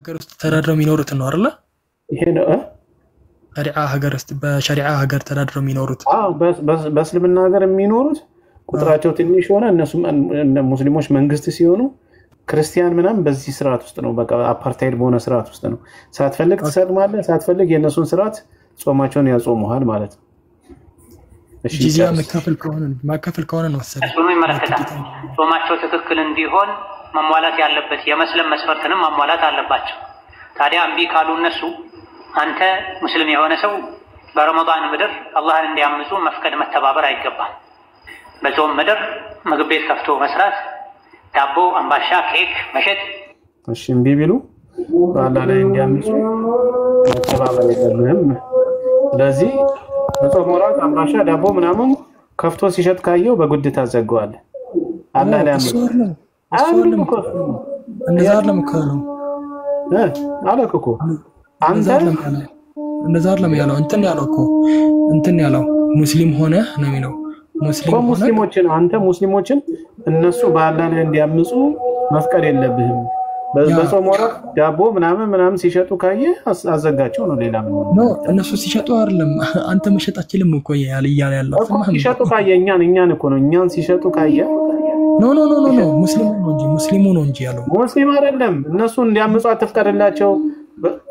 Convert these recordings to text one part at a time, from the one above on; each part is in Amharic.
ሀገር ውስጥ ተዳድረው የሚኖሩት ነው አይደል? ይሄ ነው ሸሪዓ ሀገር ውስጥ በሸሪዓ ሀገር ተዳድረው የሚኖሩት። በእስልምና ሀገር የሚኖሩት ቁጥራቸው ትንሽ ሆነ እነሱም ሙስሊሞች መንግስት ሲሆኑ ክርስቲያን ምናምን በዚህ ስርዓት ውስጥ ነው። በቃ አፓርታይድ በሆነ ስርዓት ውስጥ ነው። ሳትፈልግ ትሰልማለህ፣ ሳትፈልግ የእነሱን ስርዓት ጾማቸውን ያጾሙሃል ማለት ነው። እሺ ጂዚያ መከፈል ከሆነ ነው መሰለኝ እሱን ይመለከታል። ጾማቸው ትክክል እንዲሆን መሟላት ያለበት የመስለም መስፈርትንም ማሟላት አለባቸው። ታዲያ እምቢ ካሉ እነሱ አንተ ሙስሊም የሆነ ሰው በረመዳን ምድር አላህን እንዲያምፁ መፍቀድ መተባበር አይገባም። በጾም ምድር ምግብ ቤት ከፍቶ መስራት፣ ዳቦ፣ አምባሻ፣ ኬክ መሸጥ እሺ እምቢ ቢሉ በአላህ ላይ እንዲያምፁ መተባበር አይገባም። ስለዚህ በጾም ወራት አምባሻ ዳቦ ምናምን ከፍቶ ሲሸጥ ካየው በጉድ ታዘገዋለህ። አላህ ላይ አምፁ እንደዛ አይደለም እኮ ነው አለክ እኮ አንተ እንደዛ አይደለም ያለው እንትን ያለው ሙስሊም ሆነ ነው የሚለው ሙስሊሞችን አንተ ሙስሊሞችን እነሱ በአላህ ላይ እንዲያምፁ መፍቀድ የለብህም። በጾም ወራት ዳቦ ምናምን ሲሸጡ ካየ አዘጋቸው ነው። ሌላ ምን ነው እነሱ ሲሸጡ አይደለም አንተ መሸጣችልም እኮ ያለ ያለው ሲሸጡ ካየ እኛን እኮ ነው እኛን ሲሸጡ ካየ ኖ ሙስሊሙ ነው እንጂ ያለው ሙስሊም አይደለም። እነሱ እንዲያምፁ አትፍቀድላቸው።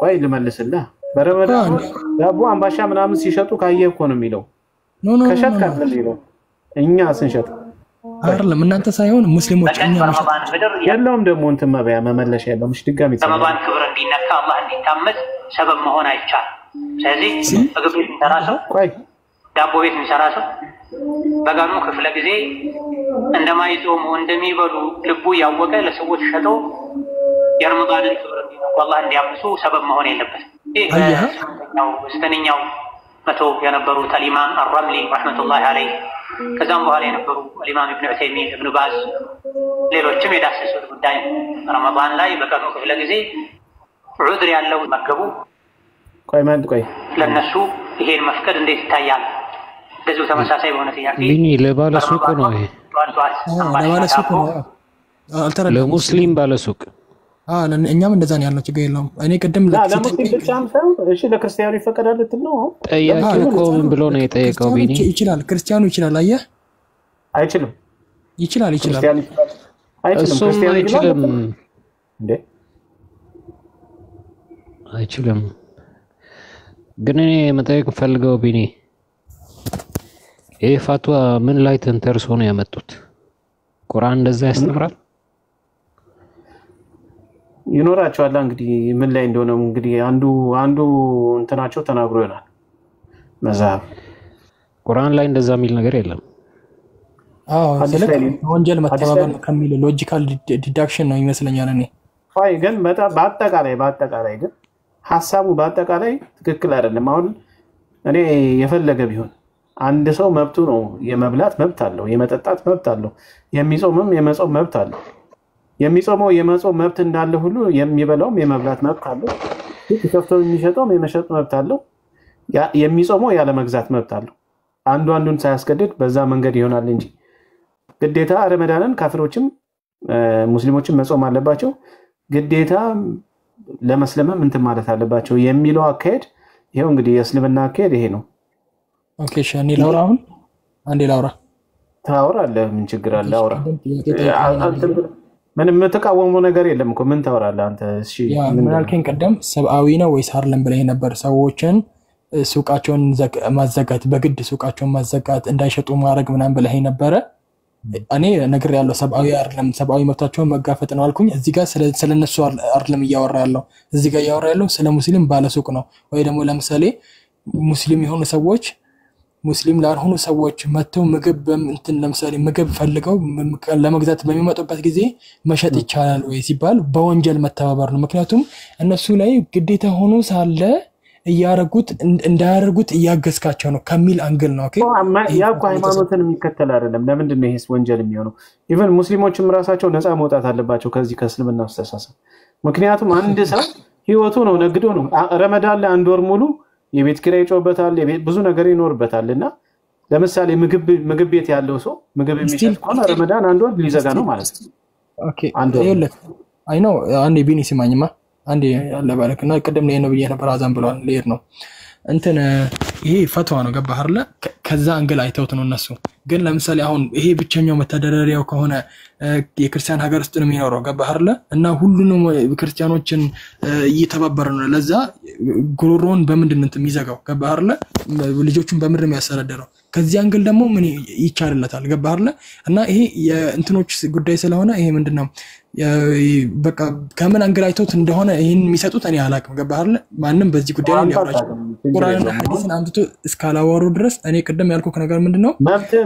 ቆይ ልመልስልህ። በረመዳን ዳቦ አምባሻ ምናምን ሲሸጡ ካየ እኮ ነው የሚለው ከሸጥክ አይደለም የሚለው እኛ ስንሸጥ አይደለም እናንተ ሳይሆን ሙስሊሞች እኛ ያለውም ደግሞ እንትን መመለሻ ያለውም እሺ ድጋሚ ረመዳን ክብር እንዲነካ አላህ እንዲታመጽ ሰበብ መሆን አይቻልም። ስለዚህ ምግብ ቤት የሚሰራ ሰው ዳቦ ቤት የሚሰራ ሰው በጋኑ ክፍለ ጊዜ እንደማይጾሙ እንደሚበሉ ልቡ ያወቀ ለሰዎች ሸጦ የረመዳንን ክብር እንዲነካ አላህ እንዲያምፁ ሰበብ መሆን የለበትም። ይሄ በስተኛው መቶ የነበሩት ኢማም አልረምሊ ረህመቱላሂ ዐለይሂ ከዛም በኋላ የነበሩ ኢማም ኢብኑ ዑሰይሚን ኢብኑ ባዝ ሌሎችም የዳሰሱት ጉዳይ ረመዳን ላይ በቀኑ ክፍለ ጊዜ ዑድር ያለው መገቡ ቆይ ለነሱ ይሄን መፍቀድ እንዴት ይታያል? እንደዚሁ ተመሳሳይ በሆነ ጥያቄ ለባለ ሱቅ ነው ይሄ ለሙስሊም ባለ ሱቅ እኛም እንደዛ ነው ያለው። ችግር የለውም። እኔ ቅድም ለሙስሊም ብቻም ሳይሆን እሺ ለክርስቲያኑ ይፈቀዳል ልትል ነው? ጠያቂው እኮ ምን ብሎ ነው የጠየቀው? ቢኒ ይችላል፣ ክርስቲያኑ ይችላል። አየህ አይችልም። ይችላል አይችልም። ክርስቲያኑ አይችልም እንዴ? አይችልም። ግን እኔ መጠየቅ ፈልገው ቢኒ ይሄ ፋትዋ ምን ላይ ተንተርሶ ነው ያመጡት? ቁርአን እንደዛ ያስተምራል? ይኖራቸዋል እንግዲህ ምን ላይ እንደሆነ እንግዲህ አንዱ እንትናቸው ተናግሮ ይሆናል። መዛብ ቁርአን ላይ እንደዛ የሚል ነገር የለም። ወንጀል መተባበር ከሚል ሎጂካል ዲዳክሽን ነው ይመስለኛል። እኔ ግን በአጠቃላይ ግን ሐሳቡ በአጠቃላይ ትክክል አይደለም። አሁን እኔ የፈለገ ቢሆን አንድ ሰው መብቱ ነው። የመብላት መብት አለው፣ የመጠጣት መብት አለው፣ የሚጾምም የመጾም መብት አለው። የሚጾመው የመጾም መብት እንዳለ ሁሉ የሚበላውም የመብላት መብት አለው። ከፍቶ የሚሸጠውም የመሸጥ መብት አለው። የሚጾመው ያለ መግዛት መብት አለው። አንዱን ሳያስገድድ በዛ መንገድ ይሆናል እንጂ ግዴታ ረመዳንን ካፊሮችም ሙስሊሞችም መጾም አለባቸው፣ ግዴታ ለመስለምም እንትን ማለት አለባቸው የሚለው አካሄድ ይሄው እንግዲህ የእስልምና አካሄድ ይሄ ነው። ኦኬ ሻኒ ላውራ አሁን አንዴ ላውራ ታወራለህ። ምን ችግር አለ? አውራ። ምንም የምትቃወመው ነገር የለም እኮ ምን ታወራለህ አንተ? እሺ ምን አልከኝ ቀደም? ሰብአዊ ነው ወይስ አይደለም ብለህ ነበር። ሰዎችን ሱቃቸውን ማዘጋት በግድ ሱቃቸውን ማዘጋት እንዳይሸጡ ማድረግ ምናምን ብለህ ነበረ። እኔ ነገር ያለው ሰብአዊ አይደለም ሰብአዊ መብታቸውን መጋፈጥ ነው አልኩኝ። እዚህ ጋር ስለነሱ አይደለም እያወራ ያለው። እዚህ ጋር እያወራ ያለው ስለ ሙስሊም ባለሱቅ ነው። ወይ ደግሞ ለምሳሌ ሙስሊም የሆኑ ሰዎች ሙስሊም ላልሆኑ ሰዎች መተው ምግብ እንትን ለምሳሌ ምግብ ፈልገው ለመግዛት በሚመጡበት ጊዜ መሸጥ ይቻላል ወይ ሲባል በወንጀል መተባበር ነው። ምክንያቱም እነሱ ላይ ግዴታ ሆኖ ሳለ እያረጉት እንዳያረጉት እያገዝካቸው ነው ከሚል አንግል ነው። ኦኬ ያው ሃይማኖትን የሚከተል አይደለም። ለምንድን ነው ይሄስ ወንጀል የሚሆነው? ኢቭን ሙስሊሞችም ራሳቸው ነፃ መውጣት አለባቸው ከዚህ ከእስልምና አስተሳሰብ። ምክንያቱም አንድ ሰው ህይወቱ ነው ነግዶ ነው ረመዳን ላይ አንድ ወር ሙሉ የቤት ኪራይ ይጮህበታል፣ ብዙ ነገር ይኖርበታልና ለምሳሌ ምግብ ቤት ያለው ሰው ምግብ የሚሸጥ ከሆነ ረመዳን አንድ ወር ሊዘጋ ነው ማለት ነው። ኦኬ አንዴ ይኸውልህ አይ ነው አንዴ ቢኒ ሲማኝማ አንዴ ያለ ባለክና ቀደም ላይ ነው ብዬ ነበር አዛን ብሏል ለይር ነው እንትን ይሄ ፈትዋ ነው ገባህ አይደለ ከዛ አንግል አይተውት ነው እነሱ ግን ለምሳሌ አሁን ይሄ ብቸኛው መተዳደሪያው ከሆነ የክርስቲያን ሀገር ውስጥ ነው የሚኖረው ገባህ አይደለ እና ሁሉንም ክርስቲያኖችን እየተባበረ ነው ለዛ ጉሮሮን በምንድን ነው የሚዘጋው ገባህ አይደለ ልጆቹን በምድር የሚያሰረደረው ከዚህ አንግል ደግሞ ምን ይቻልለታል ገባህ አይደለ እና ይሄ የእንትኖች ጉዳይ ስለሆነ ይሄ ምንድነው በቃ ከምን አንግል አይተውት እንደሆነ ይሄን የሚሰጡት እኔ አላቅም ገባህ አይደለ ማንንም በዚህ ጉዳይ ላይ ያወራች ቁርአንና ሐዲስን አምጥቶ እስካላወሩ ድረስ እኔ ቀደም ያልኩት ነገር ምንድነው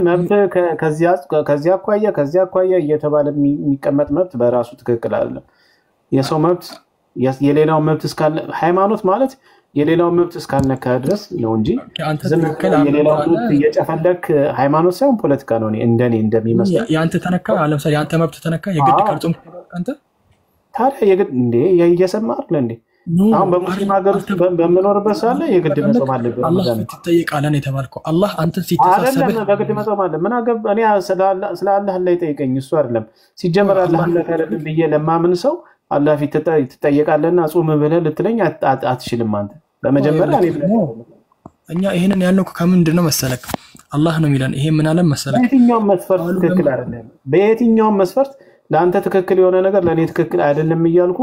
መብት ከዚያ አኳያ እየተባለ የሚቀመጥ መብት በራሱ ትክክል አይደለም የሰው መብት የሌላው መብት እስካለ ሃይማኖት ማለት የሌላው መብት እስካልነካ ድረስ ነው እንጂ የሌላው መብት እየጨፈለክ ሃይማኖት ሳይሆን ፖለቲካ ነው እንደኔ እንደሚመስለው ያንተ ተነካ ለምሳሌ ያንተ መብት ተነካ የግድ ቀርጾም አንተ ታዲያ የግድ እንዴ እየሰማህ አይደል እንዴ አሁን በሙስሊም ሀገር ውስጥ በመኖርበት ሳለ የግድ መጾም አለበት አላህ ትጠይቃለህ ነው የተባልከው አላህ አንተን ሲተሳሰብ አይደለም በግድ መጾም አለ ምን አገብ እኔ ስለ አላህ ላይ ጠይቀኝ እሱ አይደለም ሲጀመር አላህ ለካለብ ብዬ ለማምን ሰው አላህ ፊት ትጠይቃለህና ጾም ብለህ ልትለኝ አትችልም አንተ በመጀመሪያ እኛ ይሄንን ያልነው ከምንድን ነው መሰለክ አላህ ነው የሚለን ይሄ ምን አለ መሰለክ በየትኛውም መስፈርት ትክክል አይደለም በየትኛውም መስፈርት ለአንተ ትክክል የሆነ ነገር ለኔ ትክክል አይደለም እያልኩ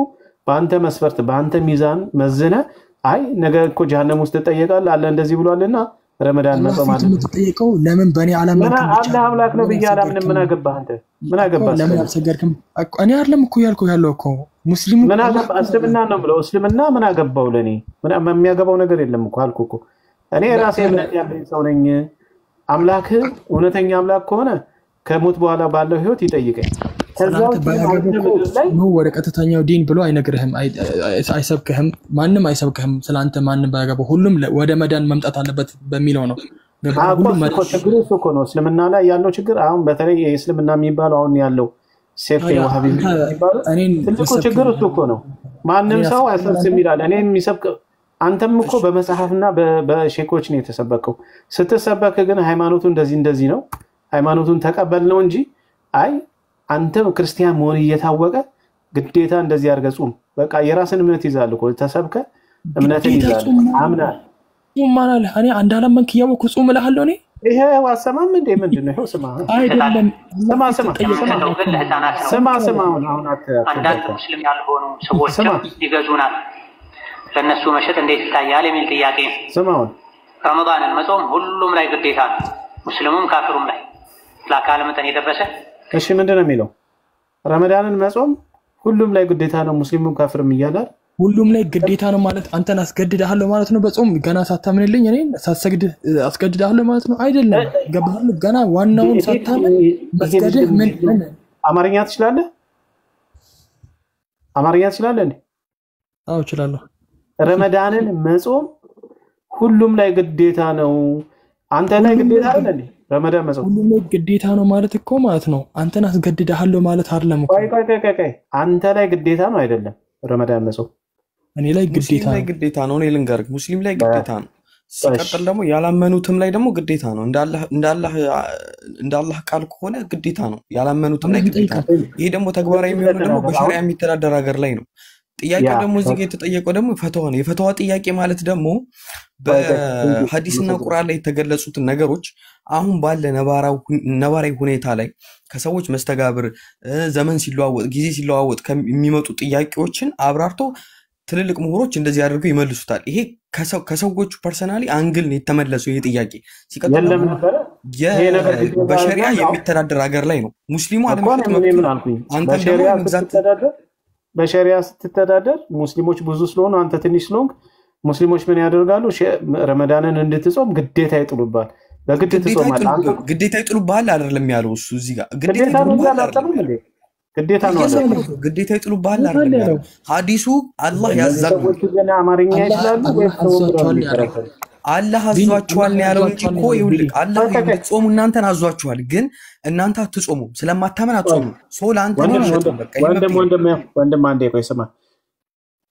በአንተ መስፈርት በአንተ ሚዛን መዝነ አይ ነገ እኮ ጀሃነም ውስጥ ትጠየቃለህ አለ እንደዚህ ብሏልና ረመዳን መጾም አለበት ተጠየቀው ለምን በእኔ ዓለም አላህ አምላክ ነው በያለም ምን አገባህ አንተ ምን አገባህ ለምን አልሰገድክም እኔ አይደለም እኮ ያለው እኮ ሙስሊሙ ምን አገባህ እስልምና ነው ብለው እስልምና ምን አገባው ለኔ ምን የሚያገባው ነገር የለም እኮ አልኩ እኮ እኔ ራሴ እምነት ያለኝ ሰው ነኝ አምላክ እውነተኛ አምላክ ከሆነ ከሞት በኋላ ባለው ህይወት ይጠይቀኝ ከዛው ነው ወደ ቀጥተኛው ዲን ብሎ አይነግርህም አይሰብከህም ማንንም አይሰብከህም ስላንተ ማንንም ባያገባው ሁሉም ወደ መዳን መምጣት አለበት በሚለው ነው ሁሉም ችግሩ እኮ ነው እስልምና ላይ ያለው ችግር አሁን በተለይ የእስልምና የሚባለው አሁን ያለው ሴፍቲ ወሃቢ የሚባለው ትልቁ ችግር እኮ ነው ማንንም ሰው አይሰብክም ይላል እኔ የሚሰብክ አንተም እኮ በመጽሐፍና በሼኮች ነው የተሰበከው ስትሰበክ ግን ሃይማኖቱ እንደዚህ ነው ሃይማኖቱን ተቀበል ነው እንጂ አይ አንተ ክርስቲያን መሆን እየታወቀ ግዴታ እንደዚህ አርገጹም በቃ የራስን እምነት ይዛል እኮ ተሰብከ እምነትን ይዛል አምና ኡማናል እኔ አንድ አለመንክ ያወኩ ጾም እልሃለሁ እኔ ይሄ ዋሰማም እንደ ምንድነው ይሄው ስማ አይደለም ስማ አንዳንድ ሙስሊም ያልሆኑ ሰዎች ይገዙናል ለነሱ መሸጥ እንዴት ይታያል የሚል ጥያቄ ስማው ረመዳንን መጾም ሁሉም ላይ ግዴታ ነው ሙስሊሙም ካፊሩም ላይ ለአካለ መጠን የደረሰ እሺ ምንድነው የሚለው ረመዳንን መጾም ሁሉም ላይ ግዴታ ነው ሙስሊሙም ካፊሩም ይያላል ሁሉም ላይ ግዴታ ነው ማለት አንተን አስገድደሃለሁ ማለት ነው በጾም ገና ሳታምንልኝ እኔ ሳትሰግድ አስገድደሃለሁ ማለት ነው አይደለም ገባህ ገና ዋናውን ሳታምን መስገድ ምን አማርኛ ትችላለህ እንዴ አዎ እችላለሁ ረመዳንን መጾም ሁሉም ላይ ግዴታ ነው አንተ ላይ ግዴታ አይደል እንዴ ረመዳን መጾም ሁሉም ላይ ግዴታ ነው ማለት እኮ ማለት ነው አንተን አስገድደሃለሁ ማለት አይደለም እኮ ቆይ አንተ ላይ ግዴታ ነው አይደለም ረመዳን መጾም እኔ ላይ ግዴታ ነው እኔ ልንገርህ ሙስሊም ላይ ግዴታ ነው ሲቀጥል ደግሞ ያላመኑትም ላይ ደግሞ ግዴታ ነው እንዳላህ ቃል ከሆነ ግዴታ ነው ያላመኑትም ላይ ግዴታ ነው ይሄ ደግሞ ተግባራዊ የሚሆነው ደግሞ በሸሪዓ የሚተዳደር ሀገር ላይ ነው ጥያቄው ደግሞ እዚህ ጋር የተጠየቀው ደግሞ ፈተዋ ነው የፈተዋ ጥያቄ ማለት ደግሞ በሐዲስና ቁርአን ላይ የተገለጹት ነገሮች አሁን ባለ ነባራዊ ሁኔታ ላይ ከሰዎች መስተጋብር ዘመን ሲለዋወጥ ጊዜ ሲለዋወጥ የሚመጡ ጥያቄዎችን አብራርቶ ትልልቅ ምሁሮች እንደዚህ አድርገው ይመልሱታል ይሄ ከሰዎቹ ፐርሰናሊ አንግል ነው የተመለሰው ይሄ ጥያቄ ሲቀጥል በሸሪዓ የሚተዳደር ሀገር ላይ ነው ሙስሊሙ አለመሸጥ አንተ ደግሞ መግዛት በሸሪዓ ስትተዳደር ሙስሊሞች ብዙ ስለሆኑ አንተ ትንሽ ስለሆንክ ሙስሊሞች ምን ያደርጋሉ ረመዳንን እንድትጾም ግዴታ ይጥሉባል በግድ ትጾማለህ ግዴታ ይጥሉባል አይደለም ያለው እሱ እዚህ ጋር ግዴታ ይጥሉባል አይደለም ያለው ሐዲሱ አላህ ያዛል አማርኛ ይችላል አላህ አዟቸዋል ነው ያለው እንጂ እኮ ይውልቅ አላህ እንድትጾሙ እናንተን አዟቸዋል ግን እናንተ አትጾሙ ስለማታመን አትጾሙ ሶላንተ ነው ወንድም አንዴ ቆይ ስማ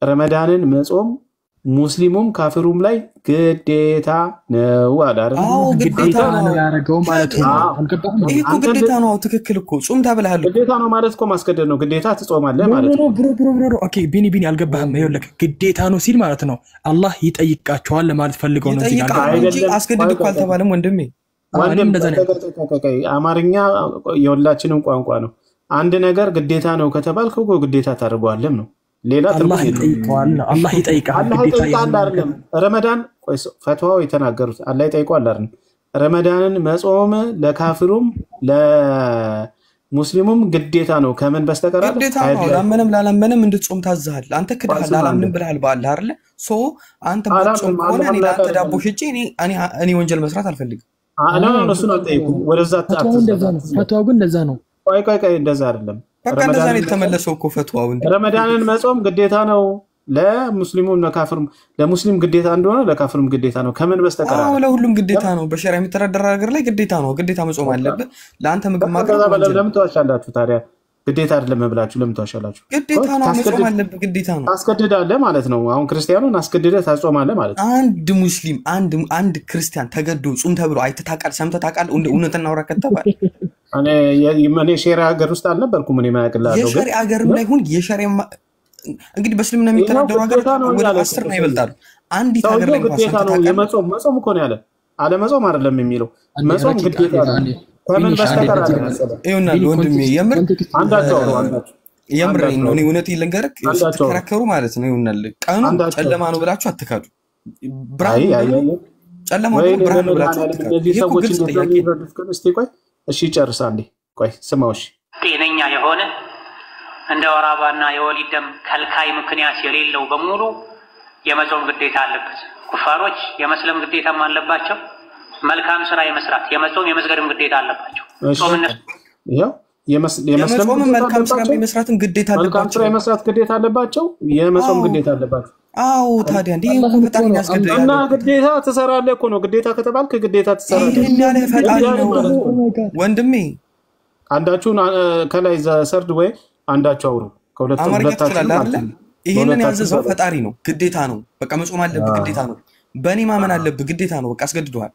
ረመዳንን መጾም ሙስሊሙም ካፊሩም ላይ ግዴታ ነው አይደል? አዎ ግዴታ ነው ያደረገው ማለት ነው። አልገባህም? ይሄ እኮ ግዴታ ነው። ትክክል እኮ ጾም ተብለሃል። ግዴታ ነው ማለት እኮ ማስገደድ ነው። ግዴታ ትጾማለህ ማለት ነው። ብሮ ኦኬ ቢኒ አልገባህም? ይኸውልህ ግዴታ ነው ሲል ማለት ነው አላህ ይጠይቃቸዋል ለማለት ፈልገው ነው። እዚህ ጋር እንጂ አስገድድ እኮ አልተባለም ወንድሜ። አማርኛ የሁላችንም ቋንቋ ነው። አንድ ነገር ግዴታ ነው ከተባልክ እኮ ግዴታ ታደርገዋለህ ነው። ሌላ አላህ ይጠይቀዋል። አላህ ይጠይቃል። ግዴታ አይደለም። ረመዳን ፈትዋው የተናገሩት አላህ ይጠይቀዋል አይደል? ረመዳንን መጾም ለካፊሩም ለሙስሊሙም ግዴታ ነው ከምን በስተቀር ግዴታ ነው። ላመነም ላላመነም እንድትጾም ታዝሃል። አንተ ክዳህ ላላምንም ብለሃል በአላህ አይደል? ሶ አንተ ባትጾም ከሆነ እኔ ላንተ ዳቦ ሽጬ እኔ ወንጀል መስራት አልፈልግም። እሱን አልጠይቁም። ወደዛ ፈትዋው ግን እንደዛ ነው። ቆይ እንደዛ አይደለም። በቃ እንደዛ ነው የተመለሰው እኮ ፈትዋው። ረመዳንን መጾም ግዴታ ነው ለሙስሊሙም ለካፊሩም። ለሙስሊም ግዴታ እንደሆነ ለካፊሩም ግዴታ ነው ከምን በስተቀር። አዎ ለሁሉም ግዴታ ነው። በሸሪዓ የሚተዳደር ሀገር ላይ ግዴታ ነው። ግዴታ መጾም አለብህ። ለአንተ ምግብ ማቅረብ ለምን ተዋሻላችሁ ታዲያ? ግዴታ አይደለም ብላችሁ ለምን ተዋሻላችሁ? ግዴታ ነው። መጾም አለብህ። ግዴታ ነው። ታስገድዳለህ ማለት ነው። አሁን ክርስቲያኑን አስገድደህ ታጾማለህ ማለት ነው። አንድ ሙስሊም አንድ ክርስቲያን ተገዶ ጾም ተብሎ አይተህ ታውቃለህ? ሰምተህ ታውቃለህ? እውነት እናውራ ከተባለ እኔ ሼሪያ ሀገር ውስጥ አልነበርኩም። እኔ ማያውቅልሃለሁ ግን የሸሪዓ ሀገርም ላይ ሁን የሸሪዓ እንግዲህ በእስልምና የሚተዳደሩ ሀገር ወደ 10 ነው ይበልጣሉ። አንዲት ሀገር ላይ ግዴታ ነው የመጾም እኮ ነው ያለ። አለመጾም አይደለም የሚለው መጾም ግዴታ ነው ከምን በስተቀር ይሆናል። ወንድሜ አንዳቸው የምር ነው። እኔ እውነት ልንገርህ ስትከራከሩ ማለት ነው ይሆናል። ቀኑ ጨለማ ነው ብላችሁ አትካዱ። ብርሃን ጨለማ ነው ብርሃን ነው ብላችሁ አትካዱ። እነዚህ ሰዎች እስቲ ቆይ እሺ ጨርሳ እንዴ ቆይ ስማውሽ ጤነኛ የሆነ እንደ ወር አበባና የወሊድ ደም ከልካይ ምክንያት የሌለው በሙሉ የመጾም ግዴታ አለበት። ኩፋሮች የመስለም ግዴታም አለባቸው። መልካም ስራ የመስራት የመጾም የመስገድም ግዴታ አለባቸው። ጾምነት ይሄው የመስለም መልካም ስራ የመስራትም ግዴታ አለባቸው። የመስራት ግዴታ አለባቸው። የመጾም ግዴታ አለባቸው። አዎ ታዲያ እንዴ ፈጣሪ ያስገድዳል እና ግዴታ ትሰራለህ እኮ ነው። ግዴታ ከተባልክ ግዴታ ትሰራለህ። ይሄን ፈጣሪ ነው ወንድሜ። አንዳችሁን ከላይ ሰርድ ወይ አንዳችሁ አውሩ ከሁለታችሁ። ይሄንን ያዘዘው ፈጣሪ ነው። ግዴታ ነው። በቃ መጾም አለብህ። ግዴታ ነው። በእኔ ማመን አለብህ። ግዴታ ነው። በቃ አስገድዷል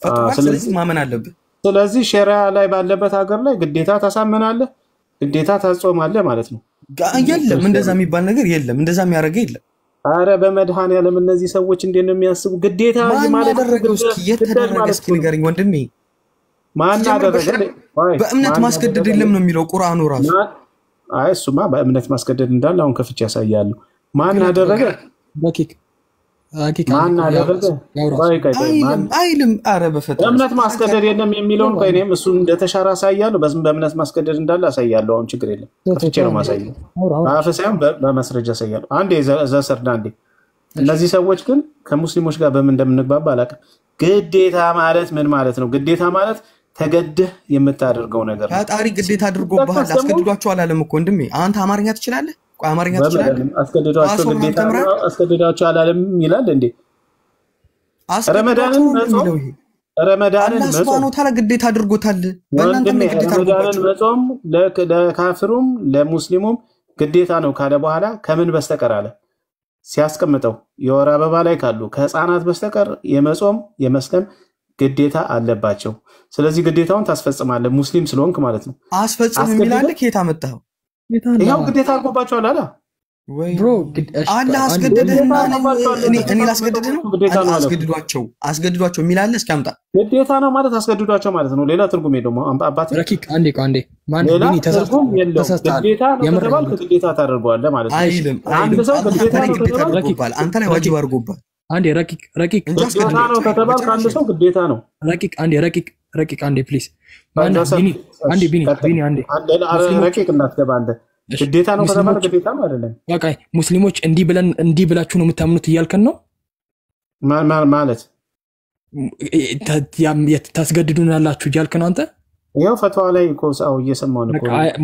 ፈጣሪ። ስለዚህ ማመን አለብህ። ስለዚህ ሸሪዓ ላይ ባለበት ሀገር ላይ ግዴታ ታሳምናለህ፣ ግዴታ ታጾማለህ ማለት ነው። የለም እንደዛ የሚባል ነገር የለም። እንደዛ የሚያደርገው የለም። አረ በመድኃኒዓለም እነዚህ ሰዎች እንዴት ነው የሚያስቡ? ግዴታ ማለት ያደረገው እስኪ የተደረገ እስኪ ንገረኝ ወንድሜ። ማን አደረገ? በእምነት ማስገደድ የለም ነው የሚለው ቁርአኑ ራሱ። አይ እሱማ በእምነት ማስገደድ እንዳለ አሁን ከፍቼ ያሳያለሁ። ማን አደረገ? ማን አደረገ? አይልም። አረ በፈጣሪ በእምነት ማስገደድ የለም የሚለውን ቆይ እኔም እሱ እንደተሻረ አሳያለሁ። በእምነት ማስገደድ እንዳለ አሳያለሁ። አሁን ችግር የለም ከፍቼ ነው ማሳየው። አፈ ሳይሆን በመስረጃ አሳያለሁ። አንዴ ዘሰርና አንዴ እነዚህ ሰዎች ግን ከሙስሊሞች ጋር በምን እንደምንግባባ አላውቅም። ግዴታ ማለት ምን ማለት ነው? ግዴታ ማለት ተገደህ የምታደርገው ነገር ነው። ፈጣሪ ግዴታ አድርጎብሃል። አስገድዷቸው አላለም እኮ ወንድሜ። አንተ አማርኛ ትችላለህ? ቆይ አማርኛ ትችላለህ? አስገድዷቸው ግዴታ አስገድዷቸው አላለም ይላል እንዴ? ረመዳንን መጾም አላህ ሱብሃነሁ ወተዓላ ግዴታ አድርጎታል። በእናንተ ላይ ግዴታ ረመዳንን መጾም ለካፊሩም ለሙስሊሙም ግዴታ ነው ካለ በኋላ ከምን በስተቀር አለ ሲያስቀምጠው የወር አበባ ላይ ካሉ ከህፃናት በስተቀር የመጾም የመስለም ግዴታ አለባቸው። ስለዚህ ግዴታውን ታስፈጽማለህ ሙስሊም ስለሆንክ ማለት ነው። አስፈጽም የሚላል ከየት አመጣው? ይሄው ግዴታ አድርጎባቸዋል አለ ብሮ። አላህ አስገደደና እኔ ላስገደደ ነው? አስገድዷቸው የሚላል እስኪ አምጣ። ግዴታ ነው ማለት አስገድዷቸው ማለት ነው። ሌላ ትርጉም የለውም። አባቴ ረቂቅ አንዴ ማን ቢኒ ተሳስተሃል። ግዴታ ነው ከተባልክ ግዴታ ታደርገዋለህ ማለት ነው። አይልም። አንድ ሰው ግዴታ አድርጎባል፣ አንተ ላይ ዋጅብ አድርጎባል። አንዴ ረቂቅ ግዴታ ነው ከተባልክ አንድ ሰው ግዴታ ነው። ረቂቅ አንዴ ፕሊዝ። ቢኒ አንዴ ረቂቅ እንዳትገባ አንተ። ግዴታ ነው ከተባልክ ግዴታ ነው አይደለም። በቃ ሙስሊሞች እንዲህ ብላችሁ ነው የምታምኑት እያልከን ነው ማለት ታስገድዱናላችሁ እያልክ ነው አንተ። ይኸው ፈትዋ ላይ እኮ ሰው እየሰማሁ ነው።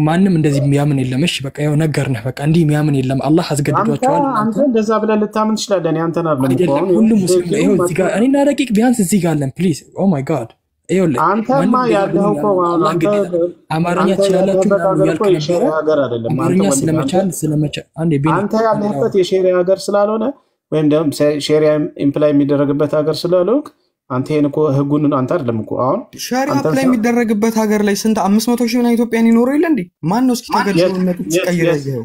ማንም እንደዚህ የሚያምን የለም። እሺ በቃ ይኸው ነገርነህ። በቃ እንዲህ የሚያምን የለም። አላህ አስገድዷቸዋል። አንተ እንደዛ ብለህ ልታምን ትችላለህ። አንተን አይደለም ሁሉም ሙስሊም ይኸው እዚህ ጋር እኔና ረቂቅ ቢያንስ እዚህ ጋር አለን። ፕሊዝ ኦ ማይ ጋድ ይኸውልህ አንተማ ያለው እኮ አማርኛ ትችላላችሁ ያልክ ነበር። አማርኛ ስለመቻል አንዴ ቢኒ አንተ ያለህበት የሸሪዓ ሀገር ስላልሆነ ወይም ደግሞ ሸሪዓ ኢምፕላይ የሚደረግበት ሀገር ስላልሆንክ አንተ ይሄን እኮ ህጉን አንተ አይደለም እኮ አሁን ሸሪዓ አፕላይ የሚደረግበት ሀገር ላይ ስንት 500 ሺህ ምናምን ኢትዮጵያን ይኖሩ ይል እንዴ? ማን ነው እስኪ ተገድሎነት ሲቀይር ያየው?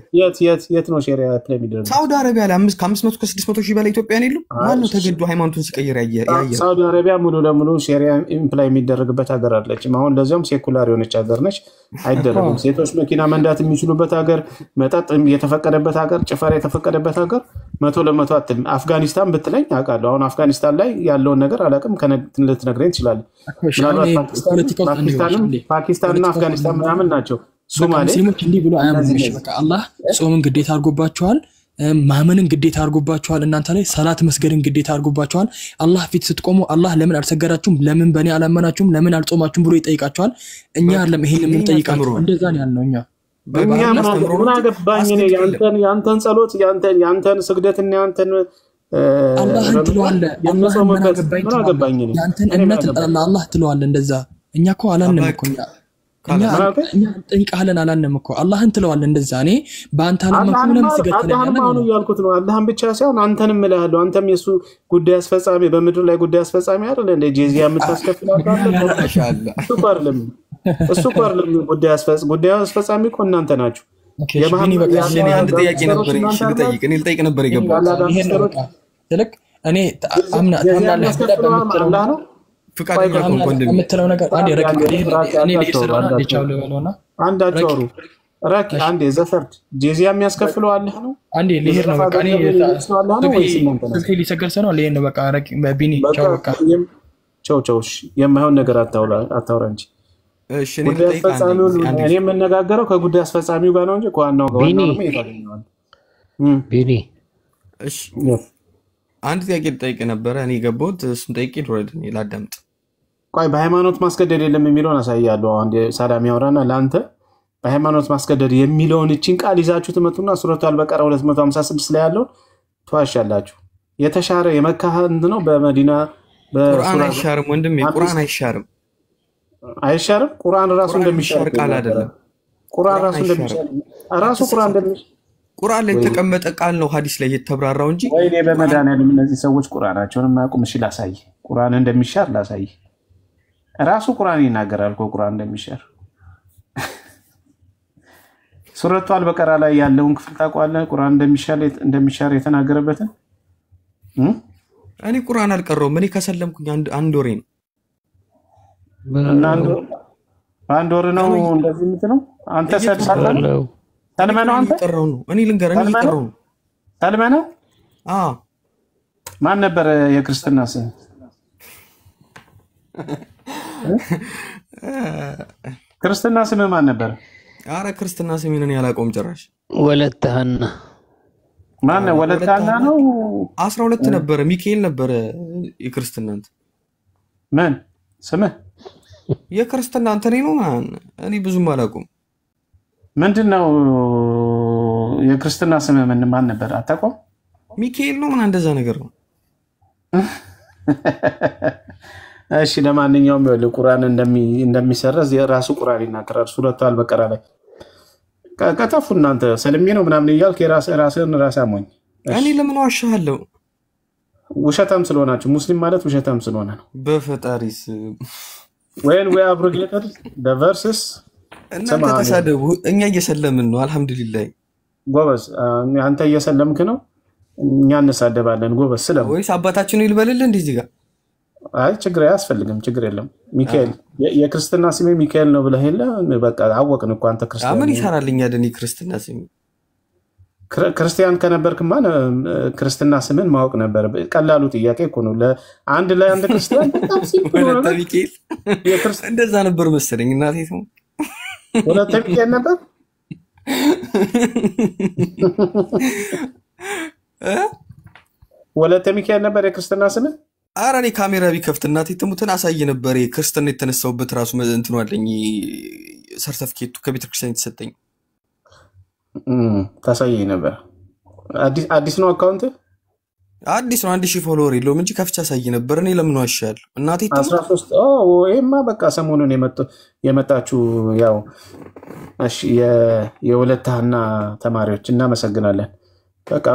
የት ነው ሸሪዓ አፕላይ የሚደረግ? ሳውዲ አረቢያ ላይ ከ500 ከ600 ሺህ በላይ ኢትዮጵያን የሉ? ማን ነው ተገድሎ ሃይማኖቱን ሲቀይር ያየው? ሳውዲ አረቢያ ሙሉ ለሙሉ ሸሪዓ ኢምፕላይ የሚደረግበት ሀገር አይደለችም። አሁን ለዚያም ሴኩላር የሆነች ሀገር ነች፣ አይደረግም። ሴቶች መኪና መንዳት የሚችሉበት ሀገር፣ መጠጥ የተፈቀደበት ሀገር፣ ጭፈራ የተፈቀደበት ሀገር 100% አትልም። አፍጋኒስታን ብትለኝ አውቃለሁ። አሁን አፍጋኒስታን ላይ ያለውን ነገር አላውቅም፣ ልትነግረኝ ትችላለህ። ፓኪስታንና አፍጋኒስታን ምናምን ናቸው። ሶማሌ ሙስሊሞች እንዲህ ብሎ አያምኑም። በቃ አላህ ጾምን ግዴታ አድርጎባቸዋል፣ ማመንን ግዴታ አድርጎባቸዋል፣ እናንተ ላይ ሰላት መስገድን ግዴታ አድርጎባቸዋል። አላህ ፊት ስትቆሙ አላህ ለምን አልሰገዳችሁም፣ ለምን በእኔ አላመናችሁም፣ ለምን አልጾማችሁም ብሎ ይጠይቃቸዋል። እኛ አይደለም ይሄን የምንጠይቃቸው፣ እንደዛ ነው ያልነው እኛ። ምን አገባኝ እኔ ያንተን ጸሎት ያንተን ስግደትና ያንተን አላህን ትለዋለህ። ምን አገባኝ እኔ ያንተን እምነት አላህ ትለዋለህ። እንደዛ እኛ እኮ አላልንም እኮ እኛ እንጠይቃለን አላልንም እኮ አላህን ትለዋለህ። እንደዛ እኔ በአንተ አላመንኩም ለምን ስገድልኝ አላህን ያልኩት ነው። አላህን ብቻ ሳይሆን አንተንም እልሃለሁ። አንተም የሱ ጉዳይ አስፈጻሚ በምድር ላይ ጉዳይ አስፈጻሚ አይደል እንደ ጄዚያ የምታስከፍላታ ማሻአላህ እሱ እኮ አይደለም ጉዳይ አስፈጻሚ እኮ እናንተ ናችሁ። የማን በቃ አንድ ጥያቄ ነበር እኔ ልጠይቅ ነበር የገባው ይሄን ነው በቃ ትልቅ እኔ ታምናለህ አላህ ነው ፍቃድ የምትለው ነገር አንድ ረቂቅ እኔ ለይስራና ለቻውለ ወለውና አንድ አጫውሩ ረቂ አንድ ዘፈርድ ጄዚያ የሚያስከፍለው አለ ነው አንዴ ልሄድ ነው በቃ እኔ ስልክ ሊሰገሰ ነው ለይን ነው በቃ ረቂ በቢኒ ቻው በቃ ቻው የማይሆን ነገር አታውራ እንጂ እሺ እኔ ልጠይቅ እኔ የምነጋገረው ከጉዳይ አስፈጻሚው ጋር ነው እንጂ ከዋናው ጋር ነው የታገኘው ቢኒ እሺ አንድ ጥያቄ ልጠይቅ ነበር እኔ ገባሁት እሱን ጠይቄ ልወርድ እኔ ላዳምጥ ቆይ በሃይማኖት ማስገደድ የለም የሚለውን አሳያለሁ አንድ ሰላም ያወራና ላንተ በሃይማኖት ማስገደድ የሚለውን እቺን ቃል ይዛችሁ ትመጡና ሱረቱ አልበቀራ 256 ላይ ያለው ተዋሻላችሁ የተሻረ የመካ ህንድ ነው በመዲና በቁርአን አይሻርም ወንድሜ ቁርአን አይሻርም ቁርአን ራሱ እንደሚሻር ቃል አይደለም ቁርአን ራሱ እንደሚሻር ራሱ ቁርአን እንደሚሻር ቁርአን ላይ የተቀመጠ ቃል ነው ሐዲስ ላይ የተብራራው እንጂ ወይኔ በመድኃኒዓለም እነዚህ ሰዎች ቁርአናቸውን የማያውቁም እሺ ላሳይ ቁርአን እንደሚሻር ላሳይ ራሱ ቁርአን ይናገራል እኮ ቁርአን እንደሚሻር ሱረቱ አልበቀራ ላይ ያለውን ክፍል ታውቃለህ ቁርአን እንደሚሻር የተናገረበትን እኔ ቁርአን አልቀረውም እኔ ከሰለምኩኝ አንድ ወሬ ነው አንድ ወር ነው እንደዚህ የምትለው አንተ ሰልማለህ ሰልማነው አንተ ይቀረው ነው እኔ ልንገርህ እኔ ይቀረው ነው ሰልማነው ማን ነበር የክርስትና ስም ክርስትና ስም ማን ነበር አረ ክርስትና ስሜን እኔ አላውቀውም ጭራሽ ወለተሃና ማን ነው ወለተሃና ነው 12 ነበር ሚካኤል ነበር የክርስትና ምን ስምህ የክርስትና አንተ ነው ማን እኔ ብዙም አላውቀውም ምንድነው የክርስትና ስም ምን ማን ነበር አታውቀውም ሚካኤል ነው ምን እንደዛ ነገር ነው እሺ ለማንኛውም ቁርአን እንደሚሰረዝ የራሱ ቁርአን ይናገራል ሱረቱ አልበቀራ ላይ ቀጠፉ እናንተ ሰለሜ ነው ምናምን ይያልክ የራስህን አሞኝ እኔ ለምን ዋሻለሁ ውሸታም ስለሆናችሁ ሙስሊም ማለት ውሸታም ስለሆነ ነው በፈጣሪስ when we abrogated the verses እናንተ ተሳደቡ እኛ እየሰለምን ነው አልহামዱሊላህ ጎበዝ አንተ እየሰለምክ ነው እኛ እንሳደባለን ጎበዝ ስለም ወይስ አባታችን ይልበልል እንደዚህ ጋር አይ ችግር አያስፈልግም ችግር የለም ሚካኤል የክርስትና ስሜ ሚካኤል ነው ብለህ የለ በቃ አወቅን እኮ አንተ ክርስቲያን ምን ይሰራልኛ ደኒ ክርስትና ስሜ ክርስቲያን ከነበርክማ ክርስትና ስምን ማወቅ ነበር ቀላሉ ጥያቄ እኮ ነው ለአንድ ላይ አንድ ክርስቲያን በጣም ሲምፕል ነው ሚካኤል እንደዛ ነበር መሰለኝ እናቴ ነው ወለተ ሚካኤል ነበር ወለተ ሚካኤል ነበር የክርስትና ስም አራኔ ካሜራ ቢከፍት እናቴ ትሙትን አሳይ ነበር የክርስትና የተነሳውበት ራሱ እንትኑ አለኝ ሰርተፊኬቱ ከቤተክርስቲያን የተሰጠኝ ታሳየኝ ነበር አዲስ ነው አካውንት አዲስ ነው 1000 ፎሎወር የለውም እንጂ ከፍቻ አሳይ ነበር እኔ ለምን ዋሻለሁ እናቴ 13 ወይማ በቃ ሰሞኑን የመጣችሁ ያው እሺ የወለታና ተማሪዎች እናመሰግናለን በቃ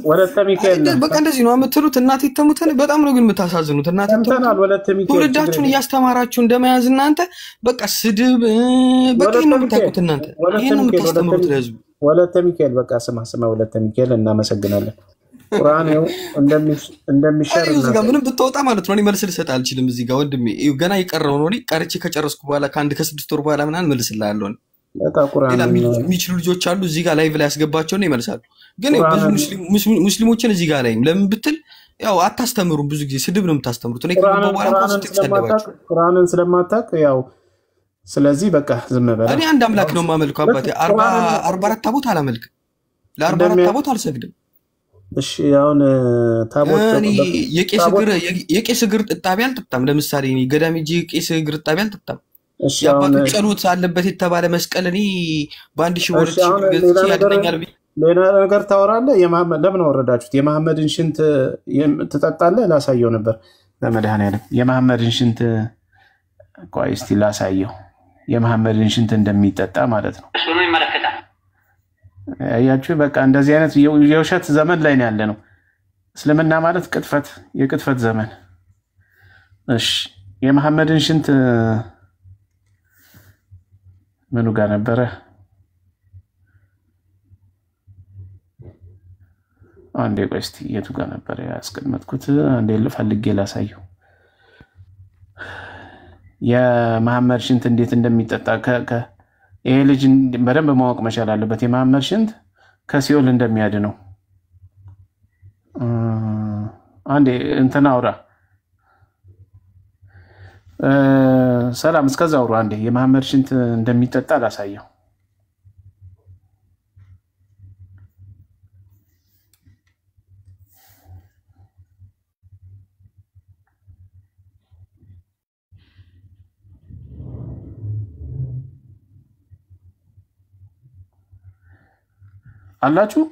ወለተ ሚካኤል በቃ እንደዚህ ነው የምትሉት። እናቴ ተሙተን በጣም ነው ግን የምታሳዝኑት። እናቴ ተሙተናል። ወለተ ሚካኤል ትውልዳችሁን እያስተማራችሁ እንደመያዝ እናንተ በቃ ስድብ በቃ ነው የምታውቁት እናንተ። ይሄን ነው የምታስተምሩት ለህዝቡ። ወለተ ሚካኤል በቃ ስማ ወለተ ሚካኤል እናመሰግናለን። ቁርአን ነው እንደሚሸር እዚህ ጋር ምንም ብትወጣ ማለት ነው እኔ መልስ ልሰጥ አልችልም። እዚህ ጋር ወንድሜ ገና ይቀረው ነው። እኔ ቀርቼ ከጨረስኩ በኋላ ከአንድ ከ6 ወር በኋላ ምናምን መልስልሃለሁ። በቃ ቁርአን የሚችሉ ልጆች አሉ እዚህ ጋር ላይቭ ላይ ያስገባቸውና ይመልሳሉ። ግን ብዙ ሙስሊሞችን እዚህ ጋር ላይ ለምን ብትል ያው አታስተምሩም። ብዙ ጊዜ ስድብ ነው የምታስተምሩት። እኔ ቁርአንን ስለማታውቅ ያው ስለዚህ በቃ ዝም በላ። እኔ አንድ አምላክ ነው የማመልከው አባቴ። 44 ታቦት አላመልክም። ለ44 ታቦት አልሰግድም። እሺ አሁን ታቦት የቄስ እግር እጣቢ አልጠጣም። ለምሳሌ እኔ ገዳም ሂጄ የቄስ እግር እጣቢ አልጠጣም። የአባቶች ጸሎት አለበት የተባለ መስቀል እኔ በአንድ ሺህ ወር ያድነኛል። ሌላ ነገር ታወራለህ። ለምን ወረዳችሁት? የመሐመድን ሽንት ትጠጣለህ? ላሳየው ነበር ለመድኃኒዓለም የመሐመድን ሽንት። ቆይ እስቲ ላሳየው የመሐመድን ሽንት እንደሚጠጣ ማለት ነው። እሱ ነው ይመለከታል። አያችሁ በቃ እንደዚህ አይነት የውሸት ዘመን ላይ ነው ያለ ነው። እስልምና ማለት ቅጥፈት፣ የቅጥፈት ዘመን። እሺ የመሐመድን ሽንት ምኑ ጋር ነበረ? አንዴ ቆይ እስቲ የቱ ጋር ነበረ ያስቀመጥኩት? አንዴ ልፈልጌ ላሳየው። የመሐመድ ሽንት እንዴት እንደሚጠጣ ይሄ ልጅ በደንብ ማወቅ መቻል አለበት። የመሐመድ ሽንት ከሲኦል እንደሚያድነው አንዴ እንትና አውራ ሰላም እስከዛ አውራ አንዴ የመሐመድ ሽንት እንደሚጠጣ ላሳየው። አላችሁ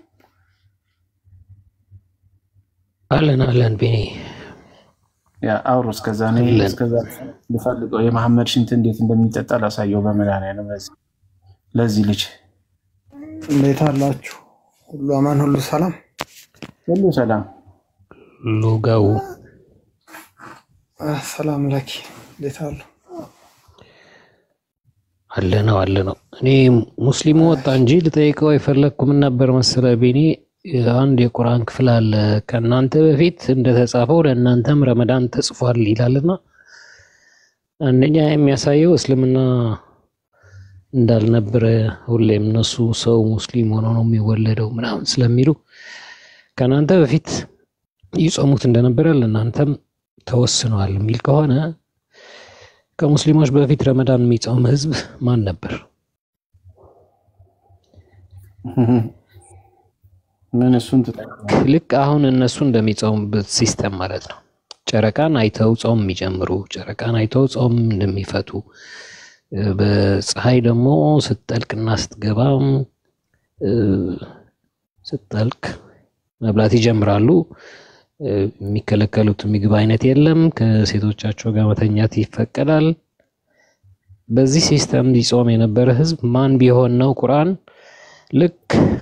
አለን ቢኒ ያ አውሩ እስከዛ ልፈልገው የመሐመድ ሽንት እንዴት እንደሚጠጣ ላሳየው በመድኃኒዓለም ለዚህ ልጅ። እንዴት አላችሁ? ሁሉ አማን፣ ሁሉ ሰላም፣ ሁሉ ሰላም ሉጋው ሰላም ለኪ። እንዴት አሉ? አለ ነው። እኔ ሙስሊሙ ወጣ እንጂ ልጠይቀው የፈለግኩም ነበር መሰለ ቢኒ። አንድ የቁርአን ክፍል አለ ከእናንተ በፊት እንደተጻፈው ለእናንተም ረመዳን ተጽፏል ይላልና አንደኛ የሚያሳየው እስልምና እንዳልነበረ ሁሌም እነሱ ሰው ሙስሊም ሆኖ ነው የሚወለደው ምናምን ስለሚሉ ከእናንተ በፊት ይጾሙት እንደነበረ ለእናንተም ተወስኗል የሚል ከሆነ ከሙስሊሞች በፊት ረመዳን የሚጾም ህዝብ ማን ነበር? ምን እሱን ልክ አሁን እነሱ እንደሚጾሙበት ሲስተም ማለት ነው። ጨረቃን አይተው ጾም የሚጀምሩ፣ ጨረቃን አይተው ጾም እንደሚፈቱ፣ በፀሐይ ደግሞ ስትጠልቅና ስትገባ ስትጠልቅ መብላት ይጀምራሉ። የሚከለከሉት ምግብ አይነት የለም። ከሴቶቻቸው ጋር መተኛት ይፈቀዳል። በዚህ ሲስተም ሊጾም የነበረ ህዝብ ማን ቢሆን ነው ቁርአን ልክ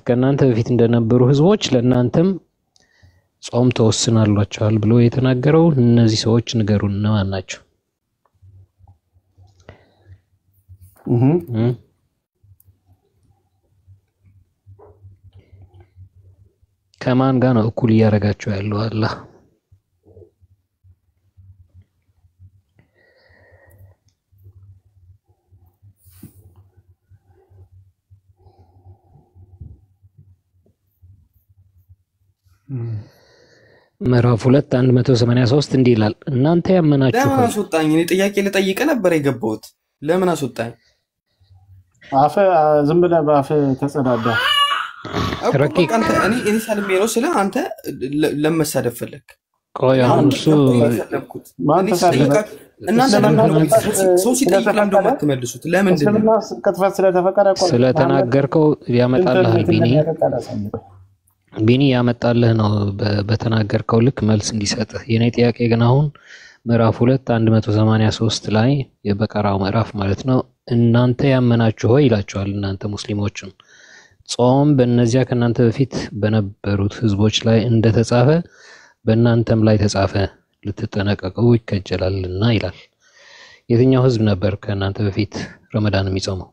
ከእናንተ በፊት እንደነበሩ ህዝቦች ለእናንተም ጾም ተወስናሏቸዋል ብሎ የተናገረው? እነዚህ ሰዎች ንገሩን እነማን ናቸው? ከማን ጋር ነው እኩል እያደረጋቸው ያለው? አላህ ምዕራፍ 2 183 እንዲህ ይላል፣ እናንተ ያመናችሁ ለምን አስወጣኝ? እኔ ጥያቄ ልጠይቅ ነበር የገባሁት። ለምን አስወጣኝ? አፈ ዝም ብለህ በአፈ ተጸዳዳ። ረቂቅ እኔ ሰልሜ ነው ስለ አንተ ለመሳደብ ፈለክ? ቆይ አሁን እሱ ሰው ሲጠይቅ ለምን ደግሞ አትመልሱት? ለምንድን ነው? ስለተናገርከው ያመጣልሃል ቢኒ ያመጣልህ ነው በተናገርከው ልክ መልስ እንዲሰጥህ። የኔ ጥያቄ ግን አሁን ምዕራፍ 2 183 ላይ የበቀራው ምዕራፍ ማለት ነው እናንተ ያመናችሁ ሆይ ይላችኋል። እናንተ ሙስሊሞችን ጾም በእነዚያ ከናንተ በፊት በነበሩት ህዝቦች ላይ እንደተጻፈ በእናንተም ላይ ተጻፈ ልትጠነቀቁ ይከጀላልና ይላል። የትኛው ህዝብ ነበር ከናንተ በፊት ረመዳን የሚጾመው?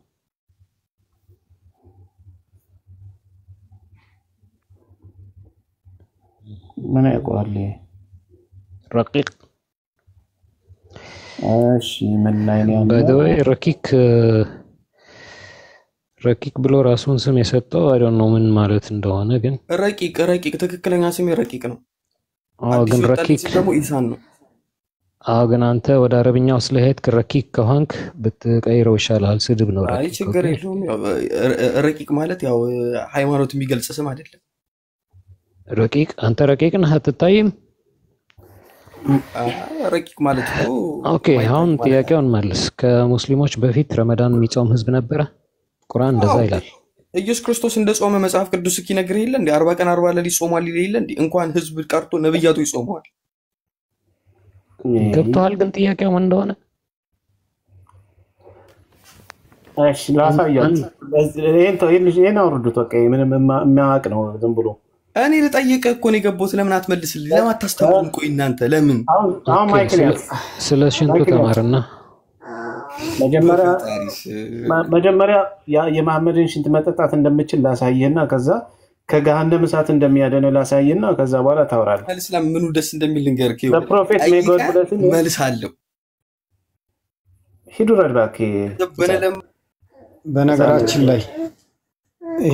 ምን ያውቀዋል? ረቂቅ እሺ ምን ላይ ነው ያለው? በደዌ ረቂቅ ብሎ ራሱን ስም የሰጠው አይ ዶንት ኖ ምን ማለት እንደሆነ ግን ረቂቅ ትክክለኛ ስም ረቂቅ ነው። ግን ረቂቅ ደግሞ ኢሳን ነው። ግን አንተ ወደ አረብኛው ስለሄድክ ረቂቅ ከሆንክ ብትቀይረው ይሻላል። ስድብ ነው ረቂቅ። አይ ችግር የለውም። ረቂቅ ማለት ያው ሃይማኖት የሚገልጽ ስም አይደለም። ረቂቅ አንተ ረቂቅ ነህ አትታይም? ረቂቅ ማለት ነው። ኦኬ አሁን ጥያቄውን መልስ። ከሙስሊሞች በፊት ረመዳን የሚጾም ህዝብ ነበረ? ቁርአን እንደዛ ይላል። ኢየሱስ ክርስቶስ እንደጾመ መጽሐፍ ቅዱስ ይነግር የለ እንዴ? 40 ቀን 40 ሌሊት ጾሟል ይል የለ እንዴ? እንኳን ህዝብ ቀርቶ ነብያቱ ይጾመዋል። ገብቶሃል ግን ጥያቄው ምን እንደሆነ? እሺ ላሳያችሁ። ይሄን አውርዱት። በቃ ምንም የሚያውቅ ነው ዝም ብሎ። እኔ ልጠይቅህ እኮ ነው የገባሁት። ለምን አትመልስልኝ? ለምን አታስተውሉም? ቆይ እናንተ ለምን አሁን ማይክል ስለ ሽንቱ ተማርና መጀመሪያ የመሐመድን ሽንት መጠጣት እንደምችል ላሳየህና ከዛ ከገሃነም እሳት እንደሚያደነ ላሳየህና ከዛ በኋላ ታወራለህ። እስላም ምኑ ደስ እንደሚል ልንገርህ። በፕሮፌት ሜጎድ ብለስን መልሳለሁ። ሂዱ ረድባክ። በነገራችን ላይ ይሄ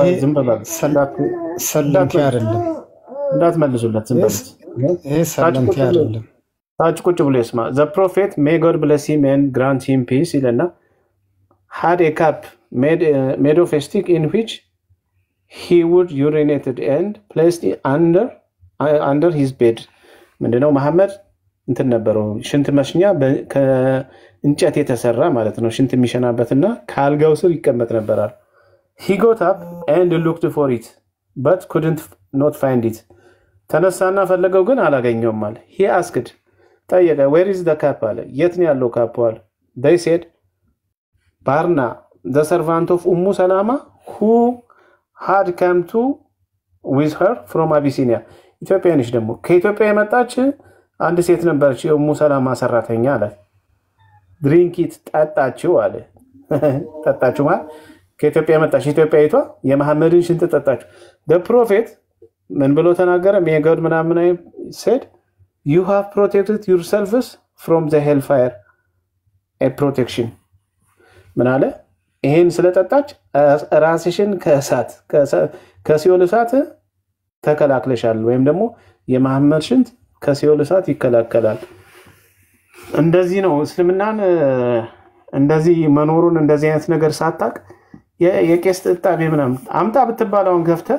ሰለምቴ አይደለም፣ እንዳትመልሱለት ዝም በሉት። ይሄ ሰለምቴ አይደለም። ታች ቁጭ ብሎ ይስማ። the prophet may God bless him and grant him peace ይለና had a cup made of a stick in which he would urinate and placed it under his bed. ምንድነው መሐመድ እንትን ነበረው ሽንት መሽኛ ከእንጨት የተሰራ ማለት ነው። ሽንት የሚሸናበትና ካልጋው ስር ይቀመጥ ነበራል። he got up and looked for it but couldn't not find it. ተነሳና ፈለገው ግን አላገኘውም አለ። he asked ጠየቀ where is the cup አለ። የት ነው ያለው ካፕ አለ። they said Barna the servant of Salama who had come to with her from Abyssinia. ኢትዮጵያ ነች ደግሞ ከኢትዮጵያ የመጣች አንድ ሴት ነበረች ሰላማ ሰራተኛ አለ። drink it ጠጣችው አለ። ጠጣችው ማለት ከኢትዮጵያ የመጣች ኢትዮጵያዊቷ የመሐመድን ሽንት ጠጣችው። the prophet ምን ብሎ ተናገረ? may God ምናምን said you have protected yourselves from the hellfire. a protection ምን አለ? ይሄን ስለጠጣች ራስሽን ከሲኦል እሳት ተከላክለሻል ወይም ደግሞ የመሐመድ ሽንት ከሲኦል እሳት ይከላከላል። እንደዚህ ነው እስልምናን እንደዚህ መኖሩን እንደዚህ አይነት ነገር ሳታቅ የቄስ ጥጣቤ ምናምን አምጣ ብትባለውን ገፍተ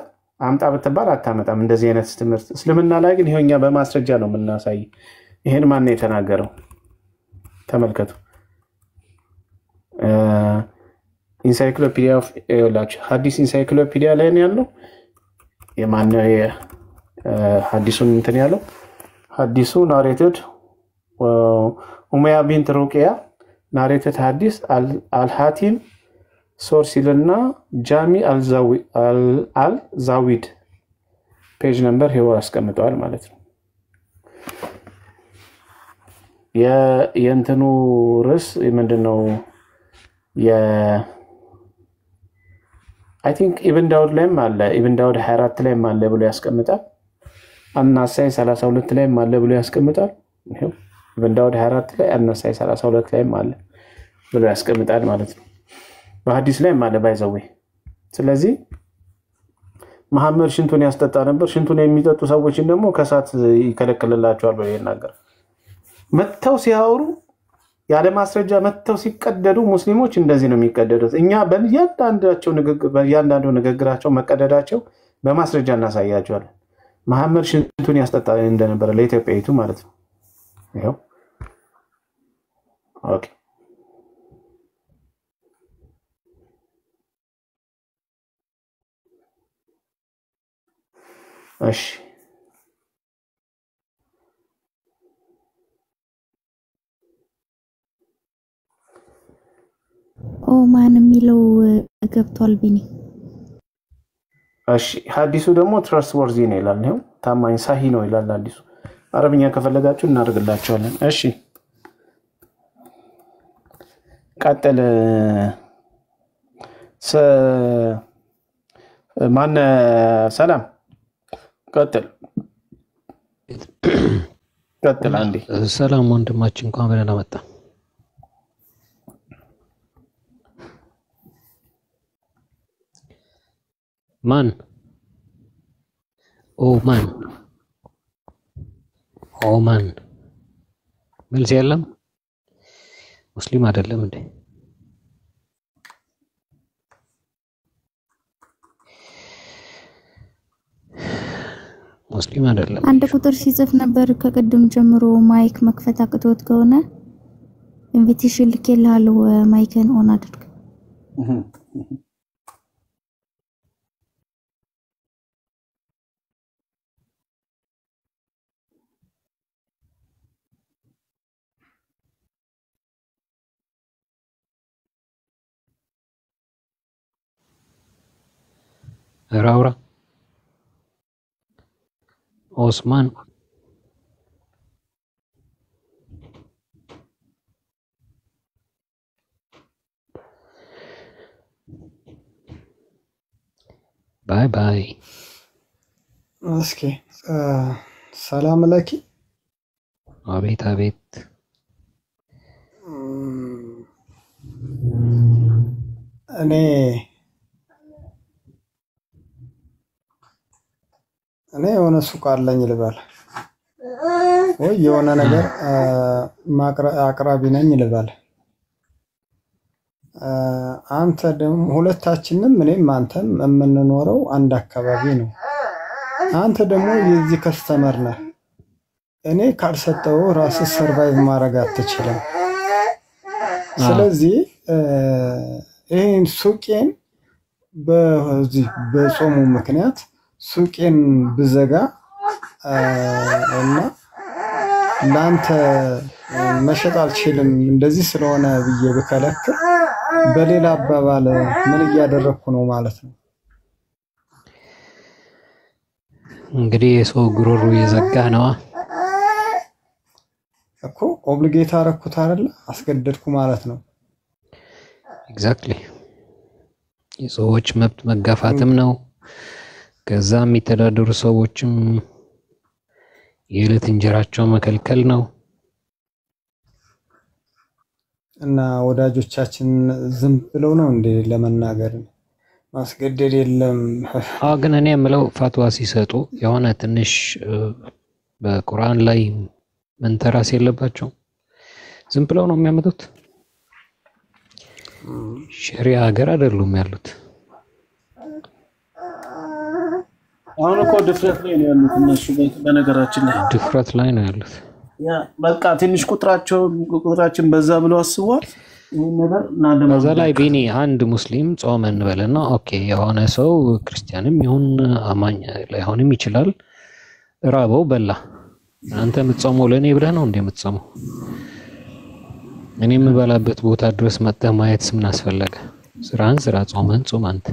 አምጣ ብትባል አታመጣም እንደዚህ አይነት ትምህርት። እስልምና ላይ ግን ይሄኛ በማስረጃ ነው የምናሳይ። ይሄን ማን ነው የተናገረው? ተመልከቱ። ኢንሳይክሎፒዲያ ኦፍ ኤላች ሐዲስ ኢንሳይክሎፒዲያ ላይ ነው ያለው። የማን ነው ሐዲሱን እንትን ያለው? ሐዲሱ ናሬትድ ኡመያ ቢንት ሩቂያ ናሬትድ ሐዲስ አልሐቲም ሶርሲልና ጃሚ አልዛዊድ ፔጅ ነምበር ሄው አስቀምጠዋል ማለት ነው። የእንትኑ ርዕስ ምንድነው? አይ ቲንክ ኢብን ዳውድ ላይም አለ። ኢብን ዳውድ 24 ላይም አለ ብሎ ያስቀምጣል። አናሳይ 32 ላይም አለ ብሎ ያስቀምጣል። ይሄው ኢብን ዳውድ 24 ላይ አናሳይ 32 ላይም አለ ብሎ ያስቀምጣል ማለት ነው። በሐዲስ ላይ ማለ ባይዘው። ስለዚህ መሐመድ ሽንቱን ያስጠጣ ነበር። ሽንቱን የሚጠጡ ሰዎችን ደግሞ ከሳት ይከለክልላቸዋል ብሎ ይናገር። መተው ሲያወሩ ያለ ማስረጃ መተው ሲቀደዱ ሙስሊሞች እንደዚህ ነው የሚቀደዱት። እኛ በእያንዳንዱ ንግግራቸው መቀደዳቸው በማስረጃ እናሳያቸዋለን። መሐመድ ሽንቱን ያስጠጣ እንደነበረ ለኢትዮጵያዊቱ ማለት ነው። ይሄው ኦኬ እሺ ኦማን የሚለው ገብቷል ቢኒ እሺ ሐዲሱ ደግሞ ትረስት ወርዚ ነው ይላል ነው ታማኝ ሳሂ ነው ይላል ሐዲሱ አረብኛ ከፈለጋችሁ እናደርግላችኋለን እሺ ቀጥል ማን ሰላም ቀጥል አንዴ ሰላም ወንድማችን እንኳን በደህና መጣ ማን ኦማን መልስ የለም ሙስሊም አይደለም እንዴ ሙስሊም አይደለም አንድ ቁጥር ሲጽፍ ነበር ከቀደም ጀምሮ ማይክ መክፈት አቅቶት ከሆነ ኢንቪቴሽን ልኬልሃለሁ ማይክን ኦን አድርግ ራውራ ኦስማን ባይ እስኪ ሰላም ለኪ አቤት እኔ የሆነ ሱቅ አለኝ ልበል ወይ የሆነ ነገር አቅራቢ ነኝ ልበል አንተ ደግሞ ሁለታችንም እኔም አንተም የምንኖረው አንድ አካባቢ ነው አንተ ደግሞ የዚህ ከስተመር ነህ እኔ ካልሰጠው ራስ ሰርቫይቭ ማድረግ አትችልም ስለዚህ ይሄን ሱቄን በዚህ በጾሙ ምክንያት ሱቄን ብዘጋ እና ላንተ መሸጥ አልችልም እንደዚህ ስለሆነ ብዬ በከለክል በሌላ አባባል ምን እያደረኩ ነው ማለት ነው እንግዲህ የሰው ጉሮሮ የዘጋ ነው እኮ ኦብሊጌት አረኩት አይደል አስገደድኩ ማለት ነው ኤግዛክትሊ የሰዎች መብት መጋፋትም ነው ከዛ የሚተዳደሩ ሰዎችም የዕለት እንጀራቸው መከልከል ነው እና ወዳጆቻችን ዝም ብለው ነው እንደ ለመናገር ማስገደድ የለም ግን እኔ የምለው ፋትዋ ሲሰጡ የሆነ ትንሽ በቁርአን ላይ መንተራስ የለባቸው ዝም ብለው ነው የሚያመጡት ሸሪዓ ሀገር አይደሉም ያሉት አሁን እኮ ድፍረት ላይ ነው ያሉት እነሱ በነገራችን ላይ ድፍረት ላይ ነው ያሉት ያ በቃ ትንሽ ቁጥራችን በዛ ብለው አስቧል በዛ ላይ ቢኒ አንድ ሙስሊም ጾም እንበልና ኦኬ የሆነ ሰው ክርስቲያንም ይሁን አማኝ ላይሆንም ይችላል ራበው በላ አንተ የምትጾመው ለኔ ብለህ ነው እንደምትጾመው እኔ የምበላበት ቦታ ድረስ መጥተህ ማየት ምን አስፈለገ ስራን ስራ ጾመን ጾም አንተ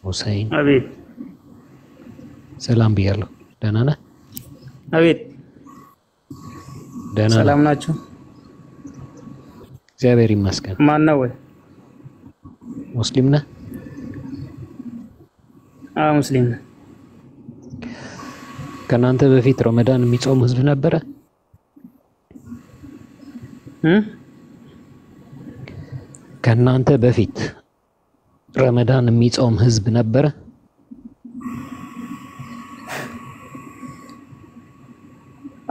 ሁሰይን አቤት ሰላም ብያለሁ ደህና ነህ አቤት ደህና ሰላም ናችሁ እግዚአብሔር ይመስገን ማን ነው ሙስሊም ነህ ሙስሊም ነህ ከናንተ በፊት ረመዳን የሚጾም ህዝብ ነበረ ከናንተ በፊት ረመዳን የሚጾም ህዝብ ነበረ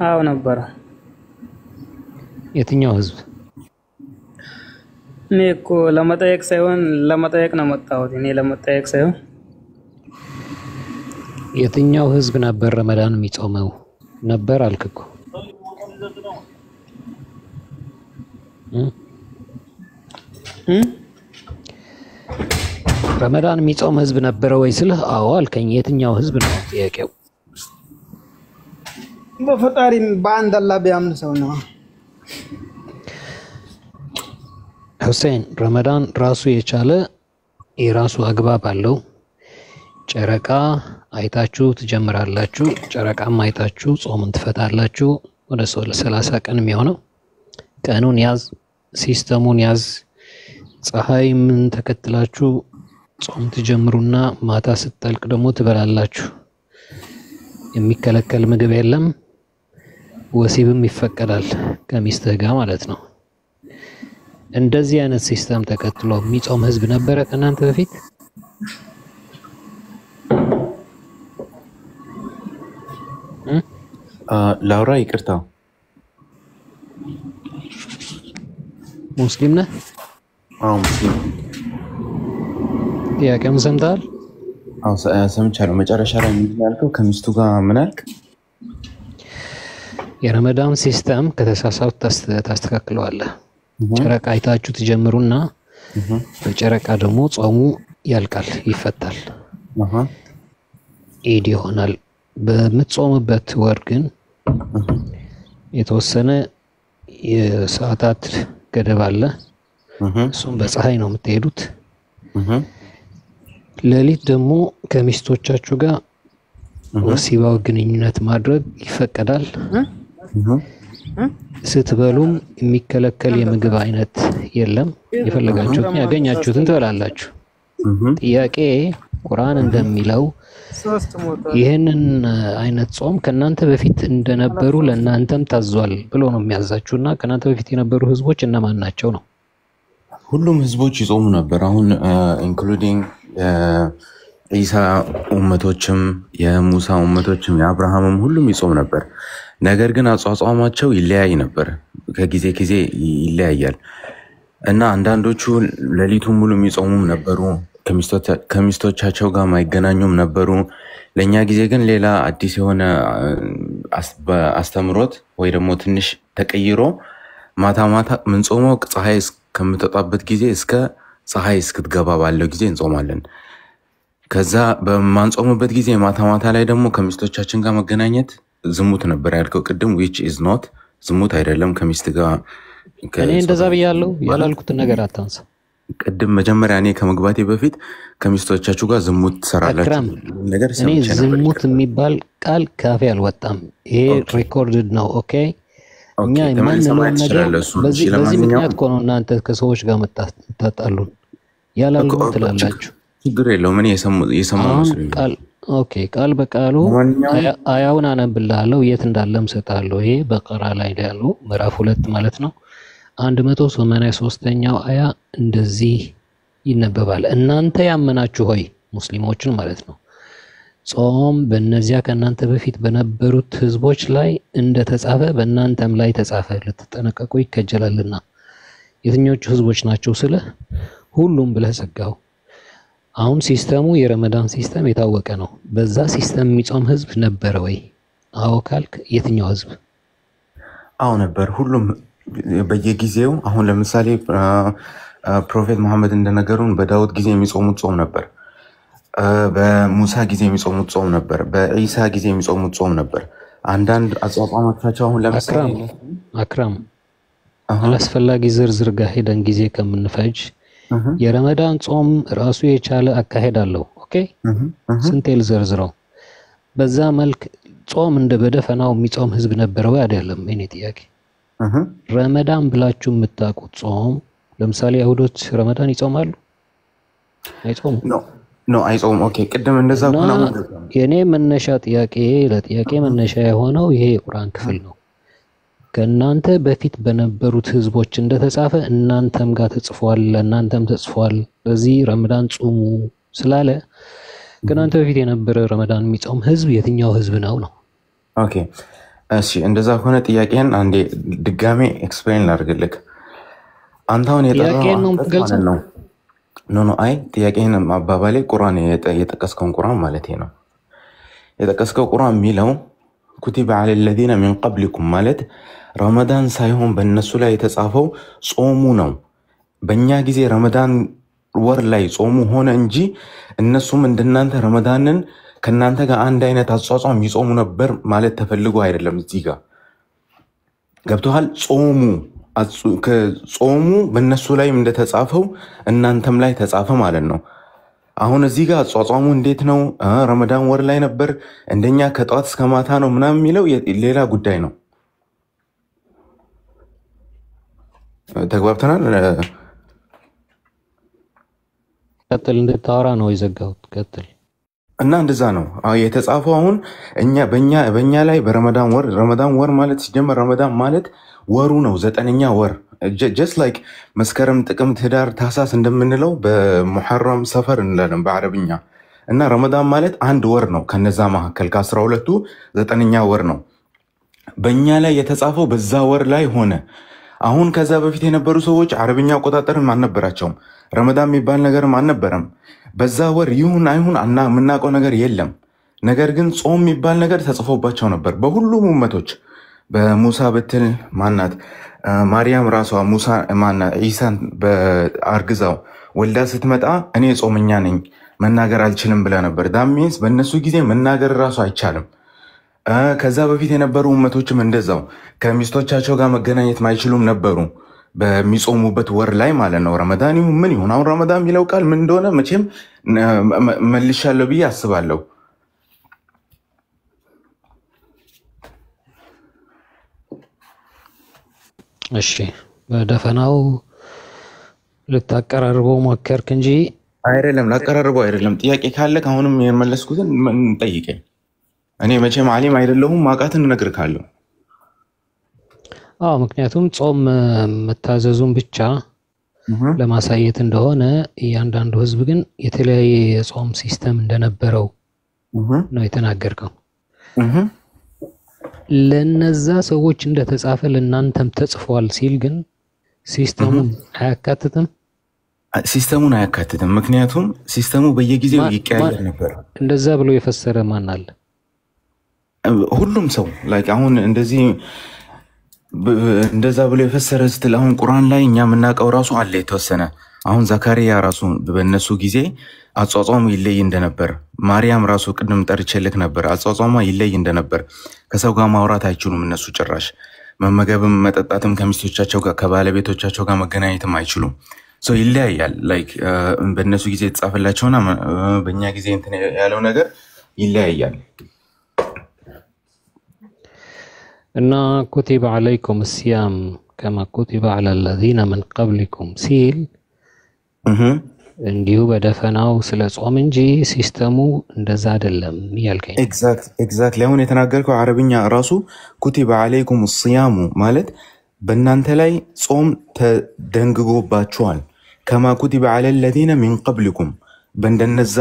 አዎ ነበረ የትኛው ህዝብ እኔ እኮ ለመጠየቅ ሳይሆን ለመጠየቅ ነው መጣሁት እኔ ለመጠየቅ ሳይሆን የትኛው ህዝብ ነበር ረመዳን የሚጾመው ነበር አልክኩ ረመዳን የሚጾም ህዝብ ነበር ወይ ስልህ አዎ አልከኝ የትኛው ህዝብ ነው ጥያቄው በፈጣሪ በአንድ አላህ ቢያምን ሰው ነው። ሁሴን ረመዳን ራሱ የቻለ የራሱ አግባብ አለው። ጨረቃ አይታችሁ ትጀምራላችሁ። ጨረቃም አይታችሁ ጾምን ትፈታላችሁ። ወደ 30 ቀን የሚሆነው ቀኑን ያዝ፣ ሲስተሙን ያዝ። ፀሐይ ምን ተከትላችሁ ጾም ትጀምሩና ማታ ስትጠልቅ ደግሞ ትበላላችሁ። የሚከለከል ምግብ የለም። ወሲብም ይፈቀዳል ከሚስትህ ጋር ማለት ነው። እንደዚህ አይነት ሲስተም ተከትሎ የሚጾም ህዝብ ነበረ ከእናንተ በፊት? ላውራ ይቅርታ፣ ሙስሊም ነህ? አዎ ሙስሊም። ጥያቄውን ሰምተሃል? አዎ ሰምቻለሁ። መጨረሻ ላይ ምንድን ያልከው? ከሚስቱ ጋር ምን አልክ? የረመዳን ሲስተም ከተሳሳቱ ታስተካክለዋለህ። ጨረቃ አይታችሁ ትጀምሩና በጨረቃ ደግሞ ጾሙ ያልቃል፣ ይፈታል፣ ኢድ ይሆናል። በምትጾምበት ወር ግን የተወሰነ የሰዓታት ገደብ አለ። እሱም በፀሐይ ነው የምትሄዱት። ሌሊት ደግሞ ከሚስቶቻችሁ ጋር ወሲባዊ ግንኙነት ማድረግ ይፈቀዳል። ስትበሉም የሚከለከል የምግብ አይነት የለም። የፈለጋችሁትን ያገኛችሁትን ትበላላችሁ። ጥያቄ ቁርአን እንደሚለው ይህንን አይነት ጾም ከናንተ በፊት እንደነበሩ ለናንተም ታዟል ብሎ ነው የሚያዛችሁና ከናንተ በፊት የነበሩ ህዝቦች እነማን ናቸው ነው? ሁሉም ህዝቦች ይጾሙ ነበር። አሁን ኢንክሉዲንግ ኢሳ ኡመቶችም የሙሳ ኡመቶችም የአብርሃምም ሁሉም ይጾም ነበር። ነገር ግን አጿጿማቸው ይለያይ ነበር፣ ከጊዜ ጊዜ ይለያያል እና አንዳንዶቹ ሌሊቱን ሙሉ የሚጾሙም ነበሩ፣ ከሚስቶቻቸው ጋር ማይገናኙም ነበሩ። ለኛ ጊዜ ግን ሌላ አዲስ የሆነ አስተምሮት ወይ ደግሞ ትንሽ ተቀይሮ ማታ ማታ ምንጾመው ፀሐይ እስከምትወጣበት ጊዜ እስከ ፀሐይ እስክትገባ ባለው ጊዜ እንጾማለን። ከዛ በማንጾምበት ጊዜ ማታ ማታ ላይ ደግሞ ከሚስቶቻችን ጋር መገናኘት ዝሙት ነበር ያልከው ቅድም፣ which is not ዝሙት አይደለም። ከሚስት ጋር እኔ እንደዛ ብያለሁ። ያላልኩትን ነገር አታንሳ። ቅድም መጀመሪያ እኔ ከመግባቴ በፊት ከሚስቶቻችሁ ጋር ዝሙት ትሰራላችሁ ነገር እኔ ዝሙት የሚባል ቃል ካፌ አልወጣም። ይሄ ሪኮርድድ ነው። ኦኬ እኛ የማንለው ነገር በዚህ ምክንያት እኮ ነው እናንተ ከሰዎች ጋር መጣጣሉን ያላሉ ትላላችሁ። ችግር የለውም። እኔ የሰማው መስሎኝ ኦኬ ቃል በቃሉ አያውን አነብልሃለሁ፣ የት እንዳለም ሰጣለሁ። ይሄ በቀራ ላይ ያለው ምዕራፍ 2 ማለት ነው 183ኛው አያ እንደዚህ ይነበባል። እናንተ ያመናችሁ ሆይ ሙስሊሞችን ማለት ነው፣ ጾም በእነዚያ ከእናንተ በፊት በነበሩት ህዝቦች ላይ እንደተጻፈ በእናንተም ላይ ተጻፈ፣ ልትጠነቀቁ ይከጀላልና። የትኞቹ ህዝቦች ናቸው ስለ ሁሉም ብለህ ዘጋው። አሁን ሲስተሙ የረመዳን ሲስተም የታወቀ ነው። በዛ ሲስተም የሚጾም ህዝብ ነበረ ወይ? አዎ ካልክ የትኛው ህዝብ? አዎ ነበር። ሁሉም በየጊዜው አሁን ለምሳሌ ፕሮፌት መሐመድ እንደነገሩን በዳውድ ጊዜ የሚጾሙት ጾም ነበር፣ በሙሳ ጊዜ የሚጾሙት ጾም ነበር፣ በኢሳ ጊዜ የሚጾሙት ጾም ነበር። አንዳንድ አጽዋማቸው አሁን ለምሳሌ አክራም አላስፈላጊ ዝርዝር ጋር ሄደን ጊዜ ከምንፈጅ የረመዳን ጾም ራሱ የቻለ አካሄድ አለው። ኦኬ ስንቴ ልዘርዝረው? በዛ መልክ ጾም እንደ በደፈናው የሚጾም ህዝብ ነበረ ወይ አይደለም? እኔ ጥያቄ ረመዳን ብላችሁ የምታውቁት ጾም ለምሳሌ አይሁዶች ረመዳን ይጾማሉ? አይጾሙ? ኖ አይጾም። ኦኬ ቅድም እንደዛ ሆነ። የኔ መነሻ ጥያቄ ለጥያቄ መነሻ የሆነው ይሄ ቁርአን ክፍል ነው። ከእናንተ በፊት በነበሩት ህዝቦች እንደተጻፈ እናንተም ጋር ተጽፏል፣ ለእናንተም ተጽፏል። በዚህ ረመዳን ጾሙ ስላለ ከእናንተ በፊት የነበረ ረመዳን የሚጾም ህዝብ የትኛው ህዝብ ነው ነው? ኦኬ እሺ፣ እንደዛ ከሆነ ጥያቄን አንዴ ድጋሜ ኤክስፕሌን ላድርግልህ። አንተውን የጠራው ነው ኖ አይ ጥያቄን አባባሌ ቁርአን የጠቀስከውን ቁርአን ማለት ነው። የጠቀስከው ቁርአን የሚለው ኩቲበ ዐለ الذين من قبلكم ማለት ረመዳን ሳይሆን በእነሱ ላይ የተጻፈው ጾሙ ነው። በእኛ ጊዜ ረመዳን ወር ላይ ጾሙ ሆነ እንጂ እነሱም እንደናንተ ረመዳንን ከናንተ ጋር አንድ አይነት አጿጿም ይጾሙ ነበር ማለት ተፈልጎ አይደለም እዚህ ጋር ገብቷል ጾሙ በእነሱ ላይም እንደተጻፈው እናንተም ላይ ተጻፈ ማለት ነው አሁን እዚህ ጋር አጿጿሙ እንዴት ነው ረመዳን ወር ላይ ነበር እንደኛ ከጧት እስከ ማታ ነው ምናምን የሚለው ሌላ ጉዳይ ነው ተግባብተናል ቀጥል እንድታወራ ነው ይዘጋውት ቀጥል እና እንደዛ ነው የተጻፈው አሁን በእኛ ላይ ረመዳን ወር ማለት ሲጀመር ረመዳን ማለት ወሩ ነው 9ኛ ወር just like መስከረም ጥቅምት ህዳር ታህሳስ እንደምንለው በሙሐረም ሰፈር እንላለን በአረብኛ እና ረመዳን ማለት አንድ ወር ነው ከነዛ መካከል ከ12ቱ 9ኛ ወር ነው በእኛ ላይ የተጻፈው በዛ ወር ላይ ሆነ አሁን ከዛ በፊት የነበሩ ሰዎች አረብኛ አቆጣጠርም አልነበራቸውም ረመዳን የሚባል ነገርም አልነበረም በዛ ወር ይሁን አይሁን ምናውቀው ነገር የለም ነገር ግን ጾም የሚባል ነገር ተጽፎባቸው ነበር በሁሉም ኡመቶች በሙሳ ብትል ማናት ማርያም ራሷ ሙሳ ማናት ኢሳን በአርግዛው ወልዳ ስትመጣ እኔ ጾመኛ ነኝ መናገር አልችልም ብላ ነበር ዳሚንስ በእነሱ ጊዜ መናገር ራሱ አይቻልም ከዛ በፊት የነበሩ ኡመቶችም እንደዛው ከሚስቶቻቸው ጋር መገናኘት ማይችሉም ነበሩ በሚጾሙበት ወር ላይ ማለት ነው ረመዳን ይሁን ምን ይሁን አሁን ረመዳን የሚለው ቃል ምን እንደሆነ መቼም መልሻለሁ ብዬ አስባለሁ እሺ በደፈናው ልታቀራርበው ሞከርክ እንጂ አይደለም ላቀራርበው አይደለም ጥያቄ ካለ አሁንም የመለስኩትን ጠይቀኝ እኔ መቼም ዓሊም አይደለሁም ማቃትን እነግርካለሁ ምክንያቱም ጾም መታዘዙን ብቻ ለማሳየት እንደሆነ እያንዳንዱ ህዝብ ግን የተለያየ የጾም ሲስተም እንደነበረው ነው የተናገርከው ለነዛ ሰዎች እንደተጻፈ ለናንተም ተጽፏል ሲል ግን ሲስተሙን አያካትትም ምክንያቱም ሲስተሙ በየጊዜው ይቀያየር ነበር እንደዛ ብሎ የፈሰረ ማን አለ ሁሉም ሰው ላይክ አሁን እንደዛ ብሎ የፈሰረ ስትል አሁን ቁርአን ላይ እኛ የምናውቀው ራሱ አለ የተወሰነ አሁን ዘካሪያ ራሱ በእነሱ ጊዜ አጿጿሙ ይለይ እንደነበር ማርያም ራሱ ቅድም ጠርቼልክ ነበር አጿጿሟ ይለይ እንደነበር ከሰው ጋር ማውራት አይችሉም እነሱ ጭራሽ መመገብም መጠጣትም ከሚስቶቻቸው ጋር ከባለቤቶቻቸው ጋር መገናኘትም አይችሉም ሶ ይለያያል ላይክ በእነሱ ጊዜ የተጻፈላቸውና በእኛ ጊዜ እንትን ያለው ነገር ይለያያል እና كتب عليكم الصيام كما كتب على الذين من قبلكم ሲል እንዲሁ በደፈናው ስለ ጾም እንጂ ሲስተሙ እንደዛ አይደለም ይልከኝ ኤግዛክትሊ አሁን የተናገርከው አረብኛ ራሱ كتب عليكم الصيام ማለት በእናንተ ላይ ጾም ተደንግጎባችኋል كما كتب على الذين من قبلكم በእንደነዛ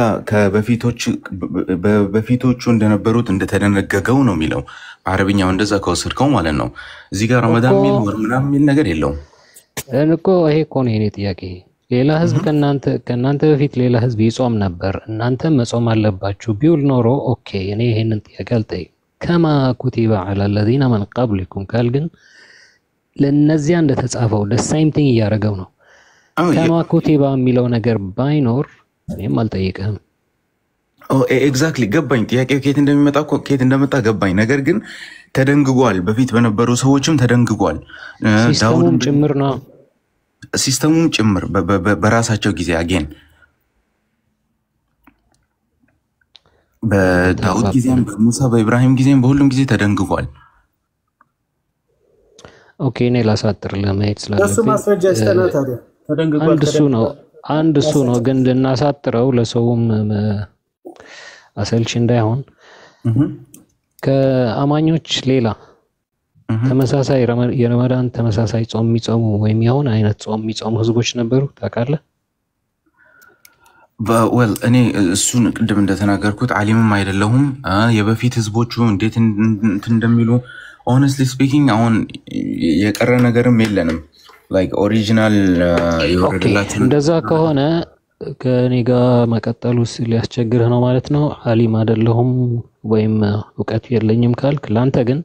በፊቶቹ እንደነበሩት እንደተደነገገው ነው የሚለው አረብኛው እንደዛ ከወሰድከው ማለት ነው እዚህ ጋር ረመዳን ሚል ወር ምናምን ሚል ነገር የለውም እንኮ ይሄ እኮ ነው የኔ ጥያቄ ሌላ ህዝብ ከናንተ በፊት ሌላ ህዝብ ይጾም ነበር እናንተ መጾም አለባችሁ ቢውል ኖሮ ኦኬ እኔ ይሄንን ጥያቄ አልጠይቅ كما كتب على الذين من قبلكم قال ግን ለነዚያ እንደተጻፈው the same thing ያረጋው ነው كما كتب የሚለው ነገር ባይኖር እኔም አልጠይቅም ኤግዛክትሊ ገባኝ ጥያቄው ከየት እንደመጣ ገባኝ ነገር ግን ተደንግጓል በፊት በነበሩ ሰዎችም ተደንግጓል ሲስተሙም ጭምር በራሳቸው ጊዜ አገን በዳውድ ጊዜም በሙሳ በኢብራሂም ጊዜም በሁሉም ጊዜ ተደንግጓል ኦኬ እኔ ላሳጥር ለማየት እሱ ማስረጃ ይስተና ታዲያ ተደንግጓል አንድ እሱ ነው ግን እናሳጥረው ለሰውም አሰልች እንዳይሆን ከአማኞች ሌላ ተመሳሳይ የረመዳን ተመሳሳይ ጾም የሚጾሙ ወይም የሆነ አይነት ጾም የሚጾሙ ህዝቦች ነበሩ ታውቃለህ well እኔ እሱን ቅድም እንደተናገርኩት ዓሊምም አይደለሁም የበፊት ህዝቦቹ እንዴት እንደሚሉ honestly speaking አሁን የቀረ ነገርም የለንም like original የወረደላችሁ እንደዛ ከሆነ ከኔ ጋር መቀጠሉ ሊያስቸግርህ ነው ማለት ነው ዓሊም አይደለሁም ወይም ዕውቀት የለኝም ካልክ ላንተ ግን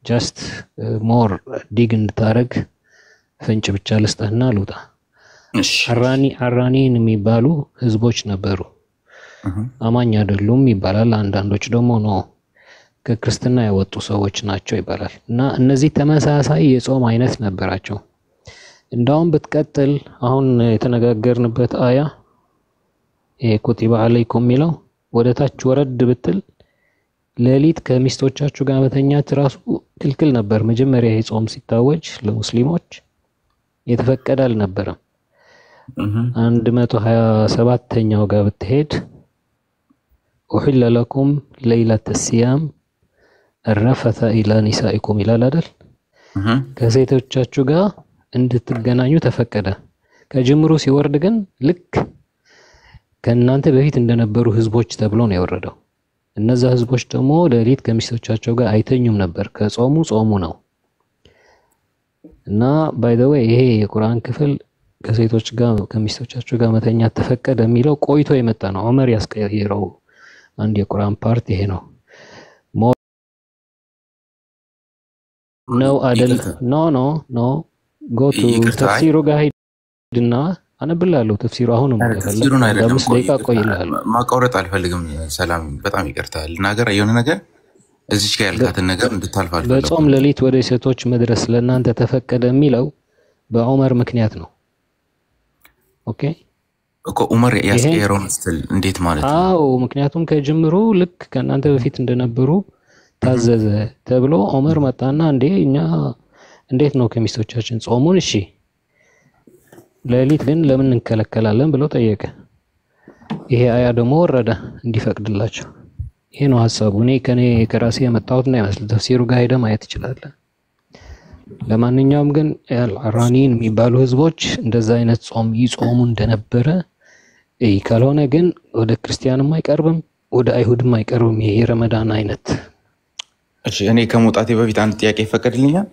just more dig እንድታረግ ፍንጭ ብቻ ልስጥህና ልውጣ አራኒን የሚባሉ ህዝቦች ነበሩ አማኝ አይደሉም ይባላል። አንዳንዶች ደግሞ ነው ከክርስትና የወጡ ሰዎች ናቸው ይባላል። እና እነዚህ ተመሳሳይ የጾም አይነት ነበራቸው። እንዳውም ብትቀጥል አሁን የተነጋገርንበት አያ ኩቲባ አለይኩም ሚለው ወደ ታች ወረድ ብትል ሌሊት ከሚስቶቻችሁ ጋር መተኛት ራሱ ክልክል ነበር። መጀመሪያ የጾም ሲታወጅ ለሙስሊሞች የተፈቀደ አልነበረም። 127ኛው ጋር ብትሄድ ኡሂለ ለኩም ለይለተ ሲያም الرفث الى نسائكم ይላል አይደል? ከሴቶቻችሁ ጋር እንድትገናኙ ተፈቀደ። ከጅምሩ ሲወርድ ግን ልክ ከእናንተ በፊት እንደነበሩ ህዝቦች ተብሎ ነው የወረደው። እነዛ ህዝቦች ደግሞ ሌሊት ከሚስቶቻቸው ጋር አይተኙም ነበር። ከጾሙ ጾሙ ነው። እና ባይ ዘ ዌይ ይሄ የቁርአን ክፍል ከሴቶች ጋር ከሚስቶቻቸው ጋር መተኛት ተፈቀደ የሚለው ቆይቶ የመጣ ነው። ዑመር ያስቀየረው አንድ የቁርአን ፓርት ይሄ ነው። ነው አይደል? ኖ ጎቱ ተፍሲሩ ጋር ሄድና አነብላለሁ። ተፍሲሩ አሁንም ተፍሲሩን አይደለም ደቂቃ ቆይልሃል። ማቋረጥ አልፈልግም። ሰላም በጣም ይቅርታል። ነገር የሆነ ነገር እዚች ጋር ያልካትን ነገር እንድታልፍ አልፈልግም። በጾም ሌሊት ወደ ሴቶች መድረስ ለእናንተ ተፈቀደ የሚለው በዑመር ምክንያት ነው። ኦኬ እኮ ዑመር ያስቀየረው መስል እንዴት ማለት ነው? አዎ ምክንያቱም ከጅምሩ ልክ ከእናንተ በፊት እንደነበሩ ታዘዘ ተብሎ ዑመር መጣና እንዴ እኛ እንዴት ነው ከሚስቶቻችን ጾሙን እሺ ሌሊት ግን ለምን እንከለከላለን ብሎ ጠየቀ። ይሄ አያ ደግሞ ወረደ እንዲፈቅድላቸው። ይሄ ነው ሐሳቡ። እኔ ከራሴ የመጣሁት ነው አይመስል። ተፍሲሩ ጋር ሄደ ማየት ይችላል። ለማንኛውም ግን አልአራኒን የሚባሉ ህዝቦች እንደዛ አይነት ጾም ይጾሙ እንደነበረ ካልሆነ ግን ወደ ክርስቲያንም አይቀርብም ወደ አይሁድም አይቀርብም። ይሄ የረመዳን አይነት። እሺ እኔ ከመውጣቴ በፊት አንድ ጥያቄ ይፈቀድልኛል?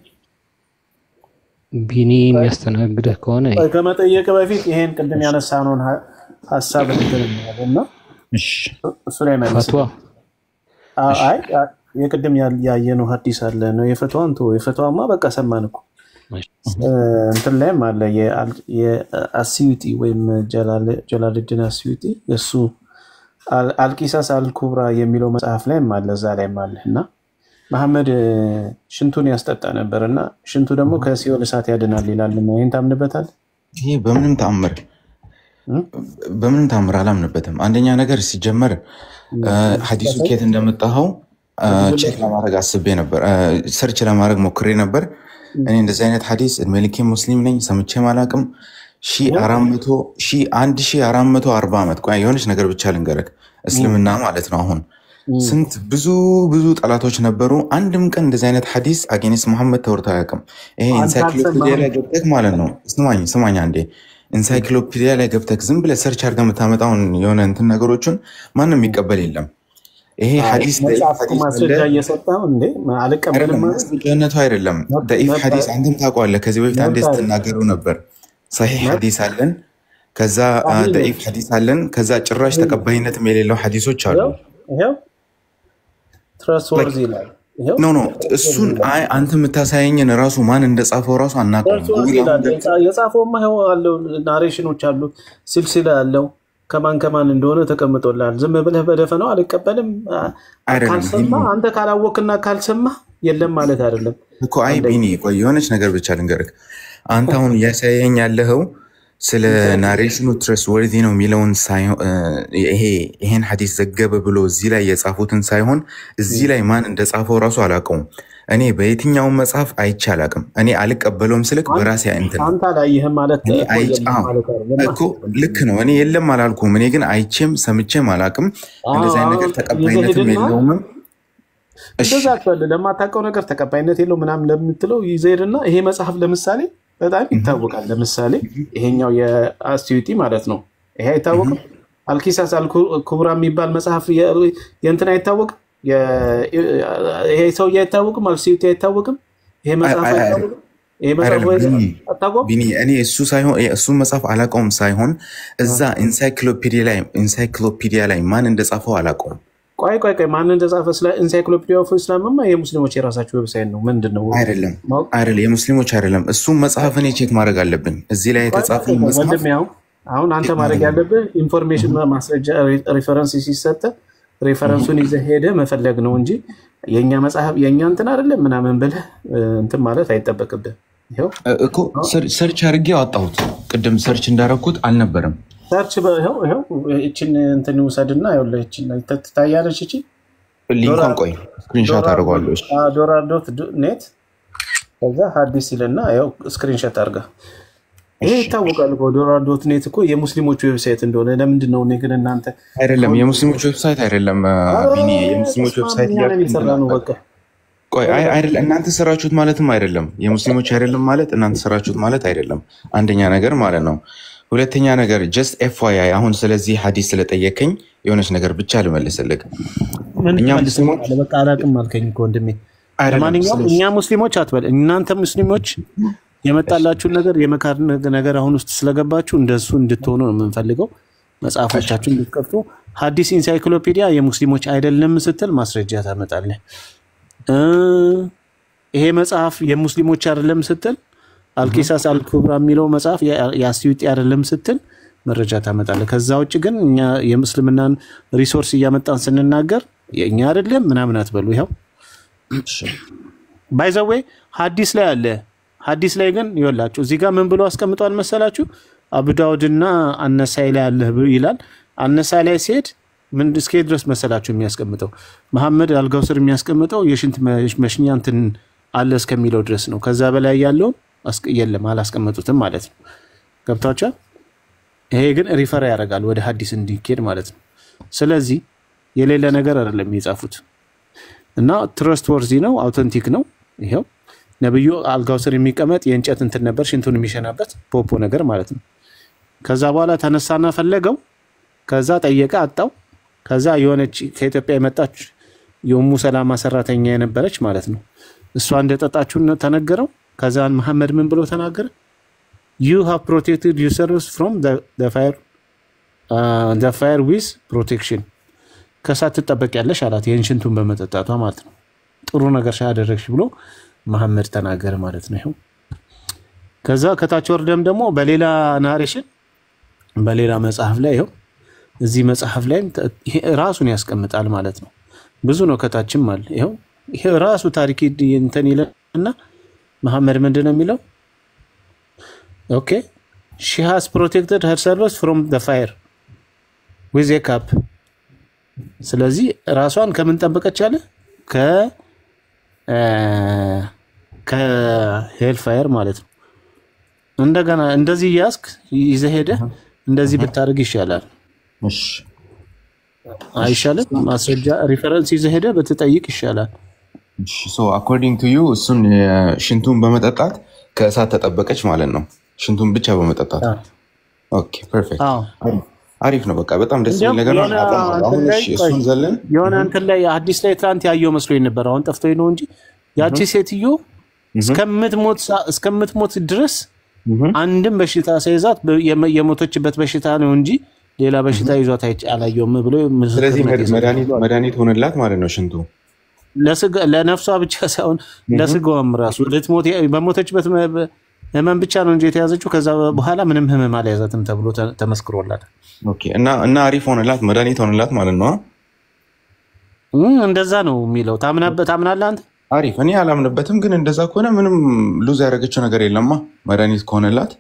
ቢኒ የሚያስተናግደህ ከሆነ ከመጠየቅ በፊት ይሄን ቅድም ያነሳነውን ሐሳብ እንድንልና እሱ ላይ ማለት ፈትዋ አይ የቅድም ያየነው ሐዲስ አለ ነው የፈትዋን ተው የፈትዋማ በቃ ሰማን እኮ እንትን ላይም አለ የአስዩቲ ወይም ጀላልዲን አስዩቲ እሱ አልቂሳስ አልኩብራ የሚለው መጽሐፍ ላይም አለ እዛ ላይም አለና መሐመድ ሽንቱን ያስጠጣ ነበርና ሽንቱ ደግሞ ከሲኦል እሳት ያድናል ይላልና ይሄን ታምንበታል? ይሄ በምንም ተአምር አላምንበትም። አንደኛ ነገር ሲጀመር ሐዲሱ ከየት እንደመጣው ቼክ ለማድረግ አስቤ ነበር፣ ሰርች ለማድረግ ሞክሬ ነበር። እኔ እንደዚህ አይነት ሐዲስ መልኬ ሙስሊም ነኝ ሰምቼ ማላቅም 1440 ዓመት ቆይ የሆነች ነገር ብቻ ልንገርክ እስልምና ማለት ነው አሁን ስንት ብዙ ጠላቶች ነበሩ። አንድም ቀን እንደዚህ አይነት ሐዲስ አጌንስት መሐመድ ተወርቶ አያውቅም። ይሄ ኢንሳይክሎፒዲያ ላይ ገብተክ ማለት ነው ስማኝ አንዴ ኢንሳይክሎፒዲያ ላይ ገብተክ ዝም ብለህ ሰርች አድርገህ የምታመጣውን የሆነ እንትን ነገሮችን ማንም የሚቀበል የለም። ይሄ ሐዲስ ማስረጃ እየሰጣው እንዴ አልቀበልም ማለት ጀነቱ አይደለም። ደኢፍ ሐዲስ አንተም ታውቀዋለህ። ከዚህ በፊት አንዴ ስትናገሩ ነበር። ሰሂህ ሐዲስ አለን፣ ከዛ ደኢፍ ሐዲስ አለን፣ ከዛ ጭራሽ ተቀባይነትም የሌለው ሐዲሶች አሉ። ይሄው ትራስወርዚ ላይ ኖ እሱን አይ አንተ የምታሳየኝን ራሱ ማን እንደጻፈው ራሱ አናውቅም። የጻፈውማ ይሄው አለው ናሬሽኖች አሉ ሲልሲላ አለው ከማን እንደሆነ ተቀምጦላል። ዝም ብለህ በደፈነው አልቀበልም ካልሰማ አንተ ካላወቅና ካልሰማ የለም ማለት አይደለም እኮ። አይ ቢኒ ቆይ የሆነች ነገር ብቻ ልንገርህ። አንተ አሁን ያሳየኝ ያለኸው ስለ ናሬሽኑ ትረስወርዚ ነው የሚለውን ሳይሆን ይሄን ሐዲስ ዘገበ ብሎ እዚህ ላይ የጻፉትን ሳይሆን እዚህ ላይ ማን እንደጻፈው ራሱ አላውቀውም። እኔ በየትኛው መጽሐፍ አይቼ አላውቅም። እኔ አልቀበለውም ስልክ በራሴ እንትን አንተ አላየህም ማለት እኮ ልክ ነው። እኔ የለም አላልኩም። እኔ ግን አይቼም ሰምቼም አላውቅም። እንደዚህ አይነት ነገር ተቀባይነትም የለውም። እንደዛ አትበል። ለማታውቀው ነገር ተቀባይነት የለው ምናምን ለምትለው ይዘይድና ይሄ መጽሐፍ ለምሳሌ በጣም ይታወቃል። ለምሳሌ ይሄኛው የአስዩቲ ማለት ነው። ይሄ አይታወቅም? አልቂሳስ አልኩብራ የሚባል መጽሐፍ የእንትን አይታወቅም? ይሄ ሰውዬ አይታወቅም? አልሲዩቲ አይታወቅም? ይሄ መጽሐፍ አይታወቅም? ይሄ መጽሐፍ አታውቀውም? ቢኒ እኔ እሱ ሳይሆን እሱ መጽሐፍ አላውቀውም ሳይሆን እዛ ኢንሳይክሎፒዲያ ላይ ማን እንደጻፈው አላውቀውም። ቆይ ማን እንደጻፈ ስለ ኢንሳይክሎፒዲያ ኦፍ ኢስላምማ የሙስሊሞች የራሳቸው ዌብሳይት ነው። ምንድነው? አይደለም የሙስሊሞች አይደለም። እሱ መጽሐፍ እኔ ቼክ ማድረግ አለብኝ። እዚህ ላይ የተጻፈው መጽሐፍ አሁን አንተ ማድረግ ያለብህ ኢንፎርሜሽን ማስረጃ ሪፈረንስ ሲሰጥ ሪፈረንሱን ይዘህ ሄደህ መፈለግ ነው እንጂ የኛ መጽሐፍ የኛ እንትን አይደለም ምናምን ብለህ እንትን ማለት አይጠበቅብህ። ይሄው እኮ ሰርች አድርጌ አወጣሁት። ቅድም ሰርች እንዳረኩት አልነበረም። ሰርች ይሄው እቺን እንትን ውሰድና ይኸውልህ እቺን ትታያለች። እቺ ሊንኩን ቆይ ስክሪንሾት አድርገዋለሁ። ዶራር.ኔት ከዛ ሐዲስ ይለና ይኸው ስክሪንሾት አድርጋ ይሄ ይታወቃል እኮ ዶራር.ኔት እኮ የሙስሊሞች ዌብሳይት እንደሆነ። ለምንድን ነው እኔ ግን እናንተ አይደለም የሙስሊሞች ዌብሳይት አይደለም ቢኒ የሙስሊሞች ዌብሳይት ነው በቃ ቆይ አይደለም እናንተ ሰራችሁት ማለትም አይደለም የሙስሊሞች አይደለም ማለት እናንተ ሰራችሁት ማለት አይደለም። አንደኛ ነገር ማለት ነው። ሁለተኛ ነገር just FYI አሁን ስለዚህ ሐዲስ ስለጠየቀኝ የሆነች ነገር ብቻ ልመልስልህ። እኛ ሙስሊሞች በቃ አላቅም አልከኝ እኮ ወንድሜ። ለማንኛውም እኛ ሙስሊሞች አትበል እናንተ ሙስሊሞች የመጣላችሁን ነገር የመካድ ነገር አሁን ውስጥ ስለገባችሁ እንደሱ እንድትሆኑ ነው የምንፈልገው። መጽሐፎቻችሁን እንድትከፍቱ ሐዲስ ኢንሳይክሎፒዲያ የሙስሊሞች አይደለም ስትል ማስረጃ ታመጣለህ። ይሄ መጽሐፍ የሙስሊሞች አይደለም ስትል አልቂሳስ አልኩብራ የሚለው መጽሐፍ የአስዩጢ አይደለም ስትል መረጃ ታመጣለህ። ከዛ ውጭ ግን እኛ የሙስሊምናን ሪሶርስ እያመጣን ስንናገር የኛ አይደለም ምናምን አትበሉ። ይሄው ባይ ዘ ዌይ ሐዲስ ላይ አለ። ሐዲስ ላይ ግን ይወላችሁ እዚህ ጋር ምን ብሎ አስቀምጧል መሰላችሁ? አቡ ዳውድና አነሳይ ላይ አለ ይላል። አነሳይ ላይ ሲሄድ ምን እስከ ድረስ መሰላችሁ የሚያስቀምጠው መሐመድ አልጋውስር የሚያስቀምጠው የሽንት መሽኛ እንትን አለ እስከሚለው ድረስ ነው። ከዛ በላይ ያለው የለም አላስቀምጡትም ማለት ነው። ገብታችኋል? ይሄ ግን ሪፈር ያደርጋል ወደ ሐዲስ እንዲኬድ ማለት ነው። ስለዚህ የሌለ ነገር አይደለም የጻፉት እና ትረስት ወርዚ ነው አውተንቲክ ነው። ይሄው ነብዩ አልጋውስር የሚቀመጥ የእንጨት እንትን ነበር ሽንቱን የሚሸናበት ፖፖ ነገር ማለት ነው። ከዛ በኋላ ተነሳና ፈለገው። ከዛ ጠየቀ አጣው። ከዛ የሆነች ከኢትዮጵያ የመጣች የኡሙ ሰላማ ሰራተኛ የነበረች ማለት ነው እሷ እንደጠጣችው ተነገረው። ከዛ መሐመድ ምን ብሎ ተናገረ? you have protected yourselves from the fire with protection ከሳት ተጠበቂያለሽ አላት የእንሽንቱን በመጠጣቷ ማለት ነው። ጥሩ ነገር ያደረግሽ ብሎ መሐመድ ተናገረ ማለት ነው። ይሄው ከዛ ከታች ወርደም ደግሞ በሌላ ናሬሽን በሌላ መጽሐፍ ላይ ይሄው እዚህ መጽሐፍ ላይ ራሱን ያስቀምጣል ማለት ነው። ብዙ ነው ከታችም አለ። ይሄው ይሄ ራሱ ታሪክ እንትን ይለና መሐመድ ምንድነው የሚለው? okay she has protected herself from the fire with a cup ስለዚህ ራሷን ከምን ጠበቀች አለ? ከሄል ፋየር ማለት ነው። እንደገና እንደዚህ ያስክ ይዘህ ሄደህ እንደዚህ ብታርግ ይሻላል። እሺ አይሻልም? ማስረጃ ሪፈረንስ ይዘህ ሄደህ ብትጠይቅ ይሻላል። እሺ so according to you እሱን ሽንቱን በመጠጣት ከእሳት ተጠበቀች ማለት ነው። ሽንቱን ብቻ በመጠጣት ኦኬ ፐርፌክት አሪፍ ነው። በቃ በጣም ደስ የሚል ነገር ነው። አሁን እሺ እሱን ዘለን የሆነ እንትን ላይ ሐዲስ ላይ ትናንት ያየው መስሎኝ ነበር። አሁን ጠፍቶኝ ነው እንጂ ያቺ ሴትዮ እስከምትሞት ድረስ አንድም በሽታ ሳይዛት የሞተችበት በሽታ ነው እንጂ ሌላ በሽታ ይዟት አላየውም ብሎ ስለዚህ መድኃኒት ሆነላት ማለት ነው ሽንቱ ለነፍሷ ብቻ ሳይሆን ለስጋዋም ራሱ ልትሞት በሞተችበት ህመም ብቻ ነው እንጂ የተያዘችው ከዛ በኋላ ምንም ህመም አልያዛትም ተብሎ ተመስክሮላታል። ኦኬ እና አሪፍ ሆነላት መድኃኒት ሆነላት ማለት ነው። እንደዛ ነው የሚለው። ታምናለህ አንተ? አሪፍ እኔ አላምንበትም፣ ግን እንደዛ ከሆነ ምንም ሉዝ ያደረገችው ነገር የለማ መድኃኒት ከሆነላት